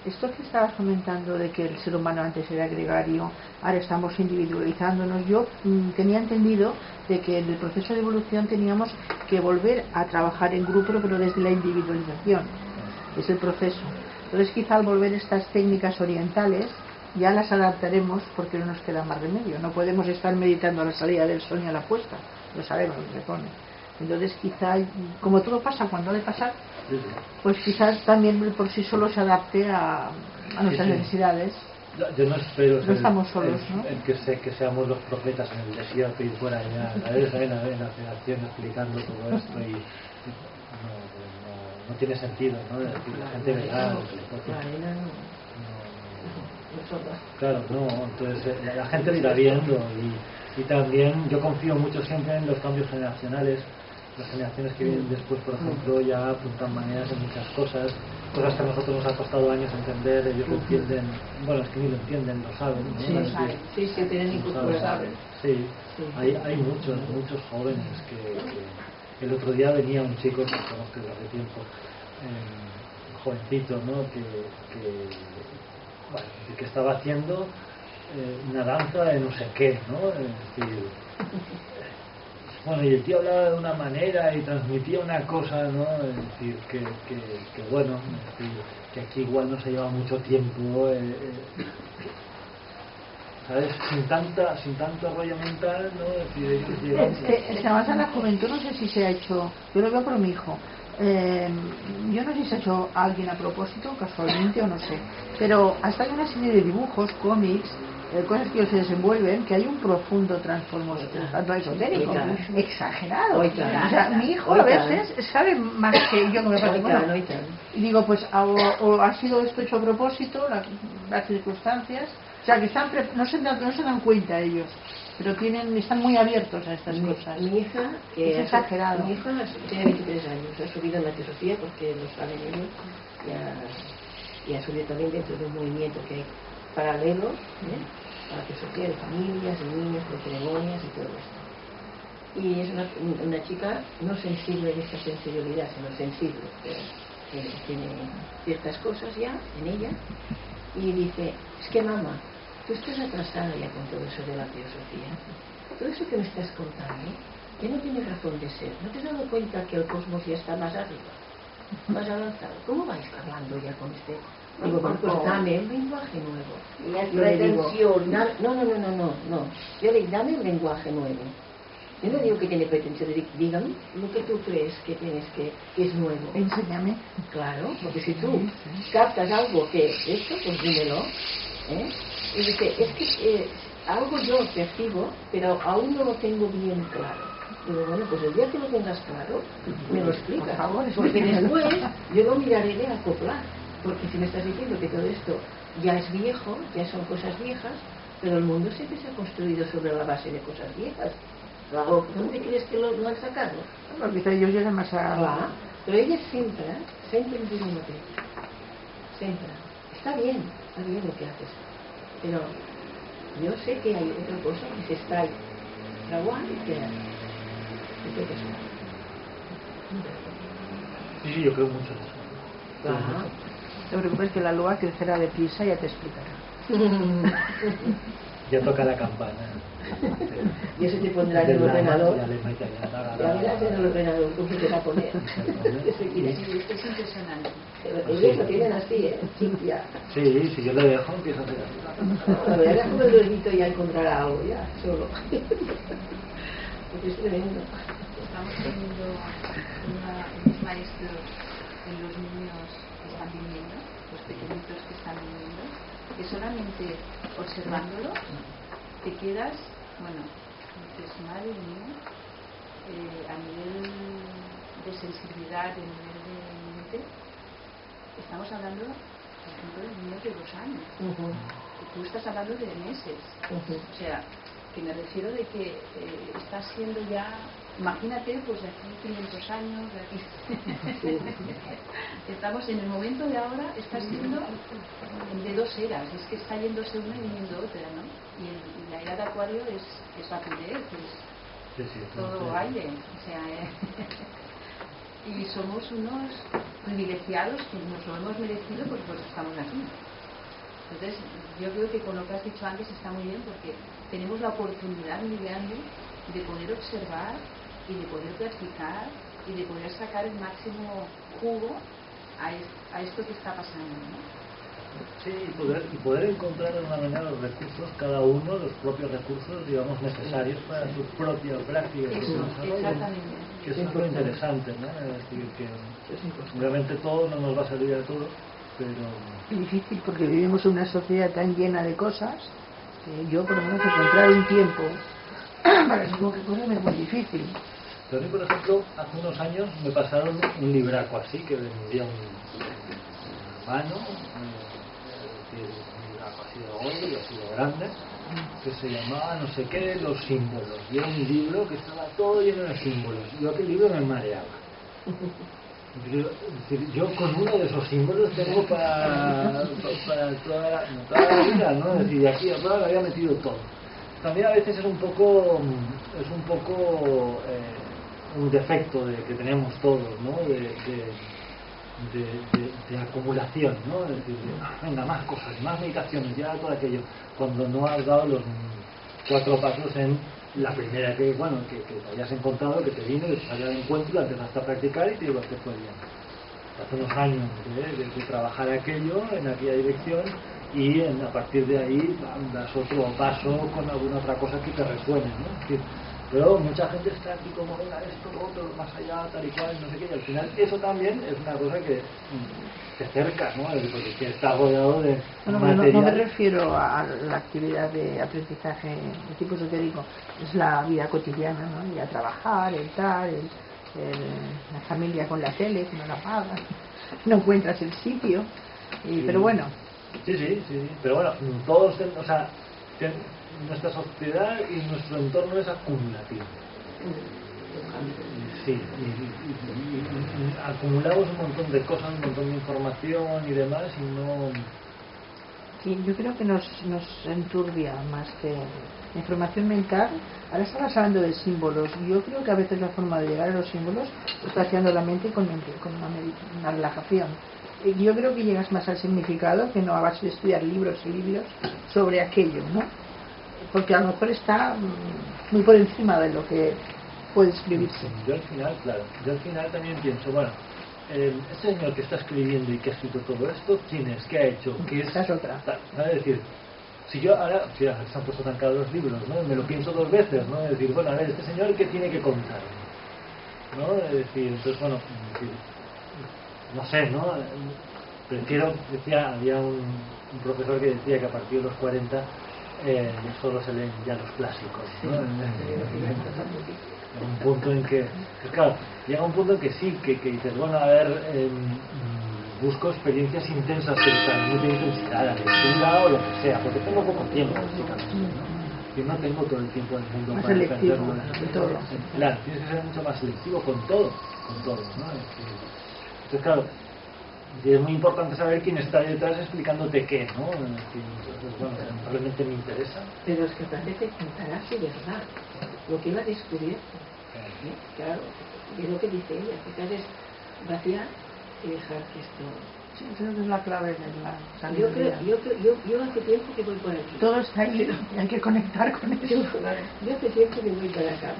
Esto que estabas comentando de que el ser humano antes era gregario, ahora estamos individualizándonos, yo tenía entendido de que en el proceso de evolución teníamos que volver a trabajar en grupo, pero desde la individualización. Es el proceso. Entonces quizá al volver estas técnicas orientales ya las adaptaremos porque no nos queda más remedio. No podemos estar meditando a la salida del sol ni a la puesta, lo sabemos lo que pone. Entonces quizá, como todo pasa cuando ha de pasar, pues quizás también por sí solo se adapte a nuestras necesidades. Yo no espero no estamos solos, ¿no? En que seamos los profetas en el desierto y fuera allá, ¿sabes? En la federación explicando todo esto y no tiene sentido, ¿no? Es decir, la gente verá lo que le toque. Claro, no, entonces la gente lo irá viendo y también yo confío mucho siempre en los cambios generacionales. Las generaciones que vienen después, por ejemplo, ya apuntan maneras en muchas cosas que a nosotros nos ha costado años entender. Ellos lo entienden, bueno, es que ni lo entienden, lo saben, ¿no? Sí, tienen incluso lo saben. Sí, hay muchos jóvenes que el otro día venía un chico que conozco desde hace tiempo, jovencito, ¿no? Que estaba haciendo una danza de no sé qué, ¿no? Es decir, bueno, y el tío hablaba de una manera y transmitía una cosa, ¿no? Es decir, que bueno, es decir, que aquí igual no se lleva mucho tiempo, ¿sabes? Sin tanto rollo mental, ¿no? Es decir, es que además a la juventud no sé si se ha hecho, yo lo veo por mi hijo. Yo no sé si se ha hecho alguien a propósito, casualmente o no sé, pero hasta hay una serie de dibujos, cómics, cosas que se desenvuelven, que hay un profundo trasfondo tanto esotérico, exagerado. O sea, mi hijo a veces sabe más que yo, que me parece bueno. Y digo, pues o ha sido esto hecho a propósito, las circunstancias, o sea, que no se dan cuenta ellos, pero están muy abiertos a estas cosas. Mi hija, es exagerado. Mi hija tiene 23 años, ha subido en la teosofía porque lo saben ellos, y ha subido también dentro de un movimiento que hay paralelo a la teosofía de familias, de niños, de ceremonias y todo esto. Y es una chica no sensible en esta sensibilidad, sino sensible, tiene ciertas cosas ya en ella, y dice, es que mamá, tú estás atrasada ya con todo eso de la teosofía. Todo eso que me estás contando, ya no tiene razón de ser. ¿No te has dado cuenta que el cosmos ya está más arriba, más avanzado? ¿Cómo vais hablando ya con este? Digo, bueno, pues dame un lenguaje nuevo. Yo le digo, no. Yo le digo, dame un lenguaje nuevo. Yo no digo que tiene pretensión, le digo, dígame lo que tú crees que tienes que es nuevo. Enséñame. Claro, porque si tú captas algo que esto, pues dímelo. Y dice, es que algo yo percibo, pero aún no lo tengo bien claro. Digo, bueno, pues el día que lo tengas claro, me lo explicas. Por favor, porque después yo lo miraré de acoplar. Porque si me estás diciendo que todo esto ya es viejo, ya son cosas viejas, pero el mundo siempre se ha construido sobre la base de cosas viejas. ¿Dónde crees que lo han sacado? No, quizá ellos llegan más a... Claro, pero ella siempre en un hotel. Siempre. Está bien lo que haces. Pero yo sé que hay otra cosa que se está fraguando y que creo que es. Sí, yo creo mucho en eso. Claro. No te preocupes que la lua crecerá deprisa y ya te explicará. Ya toca la campana. Y eso te pondrá en el ordenador. Ya verás en el ordenador cómo te va a poner. Es impresionante. Ellos lo tienen así, Cintia. Sí, si yo le dejo, empiezo a hacer así. Cuando ya dejo el dedito ya encontrará algo, ya, solo. Porque es tremendo. Estamos teniendo unos maestros en los niños que están viniendo, los pequeñitos que están viniendo, que solamente observándolo te quedas, bueno, dices, madre mía, a nivel de sensibilidad, a nivel de mente, estamos hablando, por ejemplo, de niños de 2 años. Y tú estás hablando de meses. O sea, que me refiero de que está siendo ya, imagínate, pues de aquí 500 años, de aquí. Estamos en el momento de ahora, está siendo de 2 eras, es que está yéndose una y viniendo otra, ¿no? Y la era de Acuario es rapidez, es todo aire, o sea, y somos unos privilegiados que nos lo hemos merecido porque pues estamos aquí. Entonces, yo creo que con lo que has dicho antes está muy bien porque tenemos la oportunidad muy grande de poder observar y de poder practicar y de poder sacar el máximo jugo a esto que está pasando, ¿no? Sí, y poder encontrar de una manera los recursos, cada uno los propios recursos, digamos, necesarios para su propia práctica. Exactamente. Que eso es lo interesante, ¿no? Es decir, que obviamente todo no nos va a salir a todo, pero... Es difícil porque vivimos en una sociedad tan llena de cosas que yo, por lo menos, encontrar un tiempo para eso que cosa me es muy difícil. Pero a mí, por ejemplo, hace unos años me pasaron un libraco así, que vendía un mano, un libraco así de oro y así de grande, que se llamaba no sé qué, Los Símbolos. Y era un libro que estaba todo lleno de símbolos. Yo aquel libro me mareaba. Yo con uno de esos símbolos tengo para toda la vida, ¿no? Es decir, de aquí a atrás lo había metido todo. También a veces es un poco un defecto que tenemos todos, ¿no? De acumulación, ¿no? Es decir, venga, más cosas, más meditaciones, ya todo aquello, cuando no has dado los 4 pasos en la primera que te hayas encontrado, que te vino, que te salió de encuentro, la empezaste a practicar y te digo que fue bien. Hace unos años de trabajar aquello en aquella dirección y a partir de ahí das otro paso con alguna otra cosa que te resuene, ¿no? Es decir, pero mucha gente está aquí como, venga, esto, lo otro, más allá, tal y cual, no sé qué, y al final eso también es una cosa que te acerca, ¿no? Porque está rodeado de material. No me refiero a la actividad de aprendizaje de tipo esotérico, es la vida cotidiana, ¿no? Ir a trabajar, la familia con la tele, que no la pagan, no encuentras el sitio, pero bueno. Sí, pero bueno, todos, o sea, nuestra sociedad y nuestro entorno es acumulativo. Sí, y acumulamos un montón de cosas, un montón de información y demás y no... Sí, yo creo que nos enturbia más que la información mental. Ahora estabas hablando de símbolos. Yo creo que a veces la forma de llegar a los símbolos está haciendo la mente con una relajación. Yo creo que llegas más al significado que no a base de estudiar libros y libros sobre aquello, ¿no? Porque a lo mejor está muy por encima de lo que puede escribirse. Yo al final también pienso, bueno, este señor que está escribiendo y que ha escrito todo esto, ¿quién es? ¿Qué ha hecho? ¿Qué es? Esa es otra. Es decir, si yo ahora, se han puesto tan caros los libros, ¿no? Me lo pienso 2 veces, ¿no? Es decir, bueno, a ver, este señor, ¿qué tiene que contar? ¿No? Es decir, entonces, bueno, no sé, ¿no? Prefiero, había un profesor que decía que a partir de los 40 solo se leen ya los clásicos, ¿no? Un punto en que, pues claro, llega un punto en que sí, que dices, bueno, a ver, busco experiencias intensas, pero también de intensidad, la lectura o lo que sea, porque tengo poco tiempo, básicamente, ¿no? Yo no tengo todo el tiempo del mundo más para selectivo, defenderlo. todo. Claro, tienes que ser mucho más selectivo con todo, ¿no? Entonces, claro, y es muy importante saber quién está detrás explicándote qué, ¿no? Entonces, bueno, realmente me interesa. Pero es que parece contará su verdad, lo que iba a descubrir. Claro, es lo que dice ella, que te haces vaciar y dejar que esto... Sí, eso es la clave de la Yo sabiduría. yo hace tiempo que voy por aquí. Todo está ahí, hay que conectar con eso. Yo hace tiempo que voy para acá.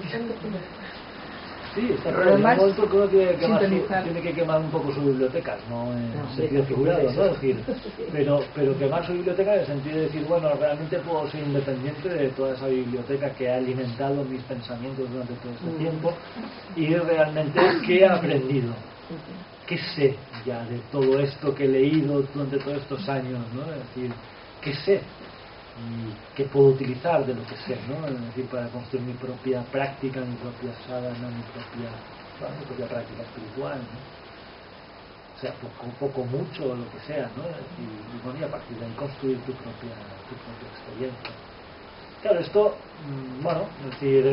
Sí, está Pero claro. además, En un momento creo que sintonizar. tiene que quemar un poco su biblioteca, no en No, sentido sí, figurado, eso. ¿no? Es decir, pero quemar su biblioteca en el sentido de decir, bueno, realmente puedo ser independiente de toda esa biblioteca que ha alimentado mis pensamientos durante todo este tiempo y realmente qué he aprendido, qué sé ya de todo esto que he leído durante todos estos años, ¿no? Es decir, qué sé y que puedo utilizar de lo que sé, ¿no? Es decir, para construir mi propia práctica, mi propia sadhana, mi propia práctica espiritual, ¿no? O sea, poco mucho, lo que sea, ¿no? Y bueno, y a partir de ahí construir tu propia experiencia. Claro, esto, bueno, es decir,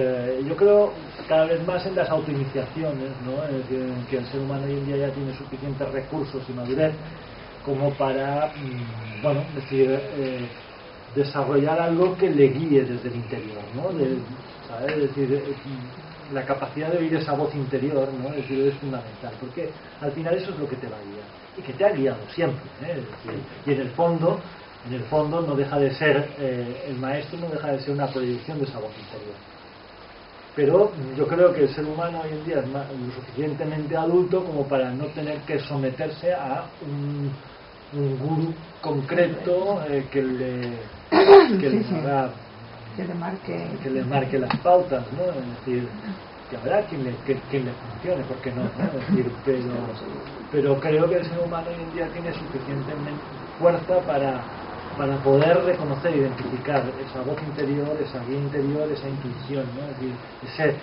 yo creo cada vez más en las autoiniciaciones, ¿no? Es decir, en que el ser humano hoy en día ya tiene suficientes recursos y madurez como para, bueno, es decir, desarrollar algo que le guíe desde el interior, ¿no? ¿Sabes? Es decir, la capacidad de oír esa voz interior, ¿no? Es decir, es fundamental, porque al final eso es lo que te va a guiar y que te ha guiado siempre, ¿eh? Es decir, y en el fondo no deja de ser el maestro no deja de ser una proyección de esa voz interior. Pero yo creo que el ser humano hoy en día es lo suficientemente adulto como para no tener que someterse a un gurú concreto que le marque las pautas, ¿no? Es decir, que habrá quien le funcione, ¿por qué no? Es decir, pero creo que el ser humano hoy en día tiene suficientemente fuerza para poder reconocer e identificar esa voz interior, esa guía interior, esa intuición, ¿no? Es decir, ese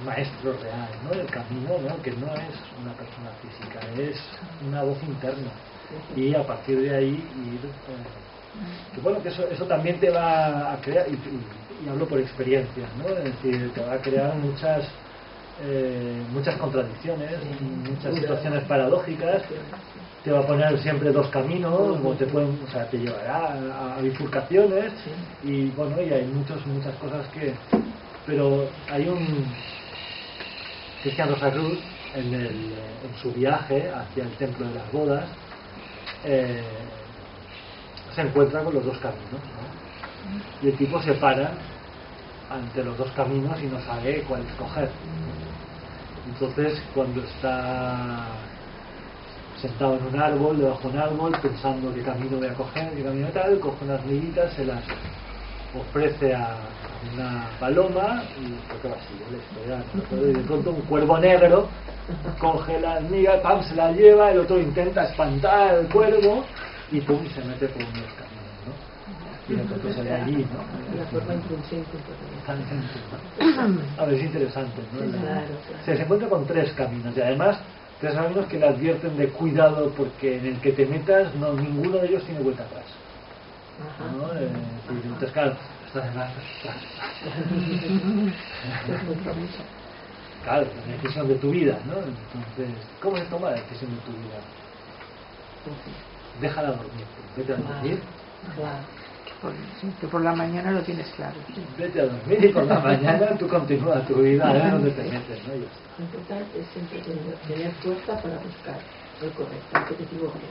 maestro real, ¿no? El camino, ¿no? Que no es una persona física, es una voz interna, y a partir de ahí ir que bueno, que eso también te va a crear, y hablo por experiencia, ¿no? Es decir, te va a crear muchas contradicciones, muchas situaciones paradójicas, te va a poner siempre dos caminos, o te llevará a bifurcaciones, y bueno, y hay muchas cosas pero hay un Cristian Rosacruz en su viaje hacia el templo de las bodas, se encuentra con los dos caminos, ¿no? Y el tipo se para ante los dos caminos y no sabe cuál escoger. Entonces, cuando está sentado en un árbol, debajo de un árbol, pensando qué camino voy a coger, qué camino tal, coge unas miguitas, se las ofrece a una paloma, y creo que va así la historia, ¿no? Y de pronto un cuervo negro coge las migas, ¡pam!, se las lleva, el otro intenta espantar al cuervo y ¡pum!, y se mete por unos caminos, ¿no? Y entonces sale allí, ¿no? La forma inconsciente. A ver, es interesante, ¿no? Claro. Se encuentra con tres caminos, y además tres caminos que le advierten de cuidado, porque en el que te metas ninguno de ellos tiene vuelta atrás, ¿no? Entonces, claro, estás en la claro, la decisión de tu vida, ¿no? Entonces, ¿cómo se toma la decisión de tu vida? Déjala dormir, vete a dormir. Claro. Que por la mañana lo tienes claro. Sí. Vete a dormir y por la mañana tú continúas tu vida, a ver dónde te metes, ¿no? Lo importante es siempre tener fuerza para buscar lo correcto, aunque te equivoques.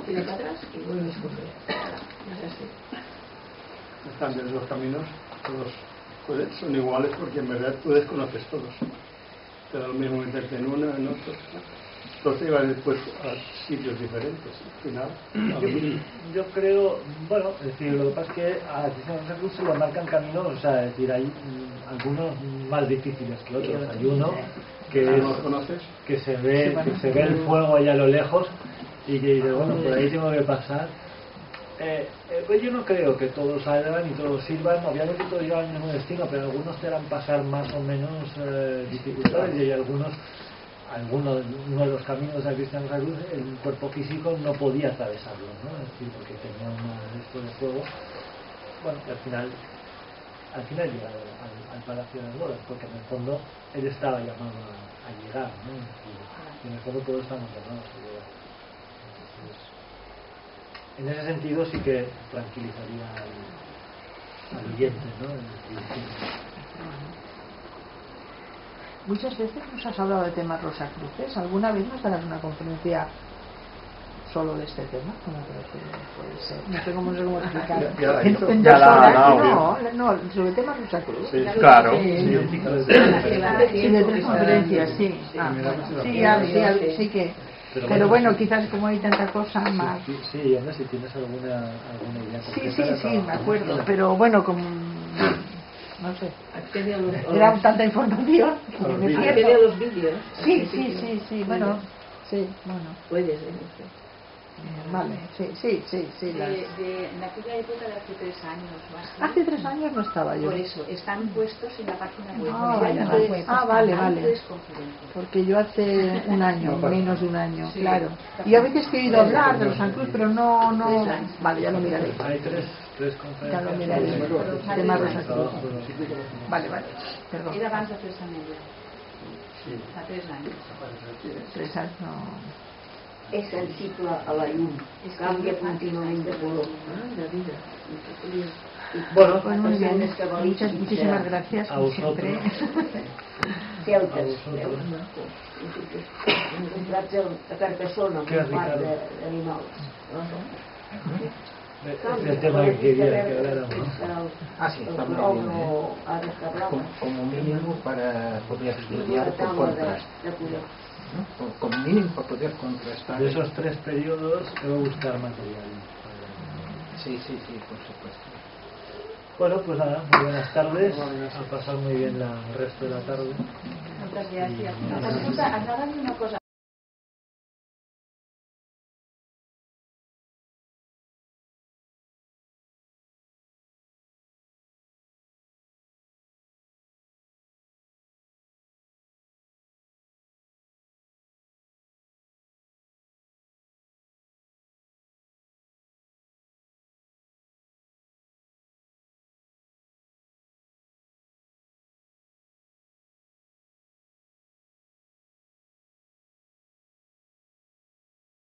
Tira para atrás y vuelves a coger. Es así. Están bien los caminos, todos son iguales, porque en verdad tú desconoces todos. Te da lo mismo meterte en uno, en otro. Entonces te ibas después a sitios diferentes. Al final, yo creo, bueno, es decir, lo que pasa es que a Cristian Rosacruz se lo marcan caminos, o sea, es decir, hay algunos más difíciles que otros. Hay uno que se ve el fuego allá a lo lejos y que dice, bueno, por ahí tengo que pasar. Pues yo no creo que todos salgan y todos sirvan, obviamente todos llevan el mismo destino, pero algunos te harán pasar más o menos dificultades, y hay uno de los caminos de Cristian Rosacruz, el cuerpo físico no podía atravesarlo, ¿no? Es decir, porque tenía esto de fuego. Bueno, y al final llega al Palacio de las Bodas, porque en el fondo él estaba llamado a llegar, ¿no? Y en el fondo todos estamos llamados a llegar. Entonces, en ese sentido sí que tranquilizaría al oyente, ¿no? Muchas veces nos has hablado de temas Rosacruces. ¿Alguna vez nos darás una conferencia solo de este tema? Como puede ser. No sé cómo explicarlo. En 2 horas. No, sobre temas Rosacruz. Sí, claro. Sí, de 3 conferencias, sí. Sí que. Pero bueno, quizás como hay tanta cosa más. Sí, hombre, si tienes alguna idea. Sí, me acuerdo. Pero bueno, como. No sé, era tanta información que me pierdo. A los vídeos. Sí, bueno. Puedes, vale, sí. En aquella época de hace 3 años más. Hace 3 años no estaba yo. Por eso, están puestos en la página web. Vale. Porque yo hace un año, menos de un año, claro. Y a veces he oído hablar de los Rosacruz, pero no. Vale, ya lo miraré. Hay tres conferencias. Ya lo miraré. Temas Rosacruz. Vale, perdón. Era abans de fer-se media. Fa 3 anys. 3 anys no. És sensible a la llum, canvia contínuament de color. De vida. Bueno, Pues muy bien, muchísimas gracias, a como vosotros. siempre. A vosotros. Un platge per persona, Què, un part Ricardo? d'animals. Es el tema que quería que habláramos, ¿no? Ah, sí, El también. globo ha descargado. Como mínimo para poder Y estudiar una por tabla contraste. de cuidado. ¿No? Como mínimo para poder contrastar. De esos 3 periodos debo buscar material. Sí, sí, sí, por supuesto. Bueno, pues nada, muy buenas tardes. A pasar muy bien el resto de la tarde. Moltes gràcies. Sí. Escolta, acaba de dir una cosa.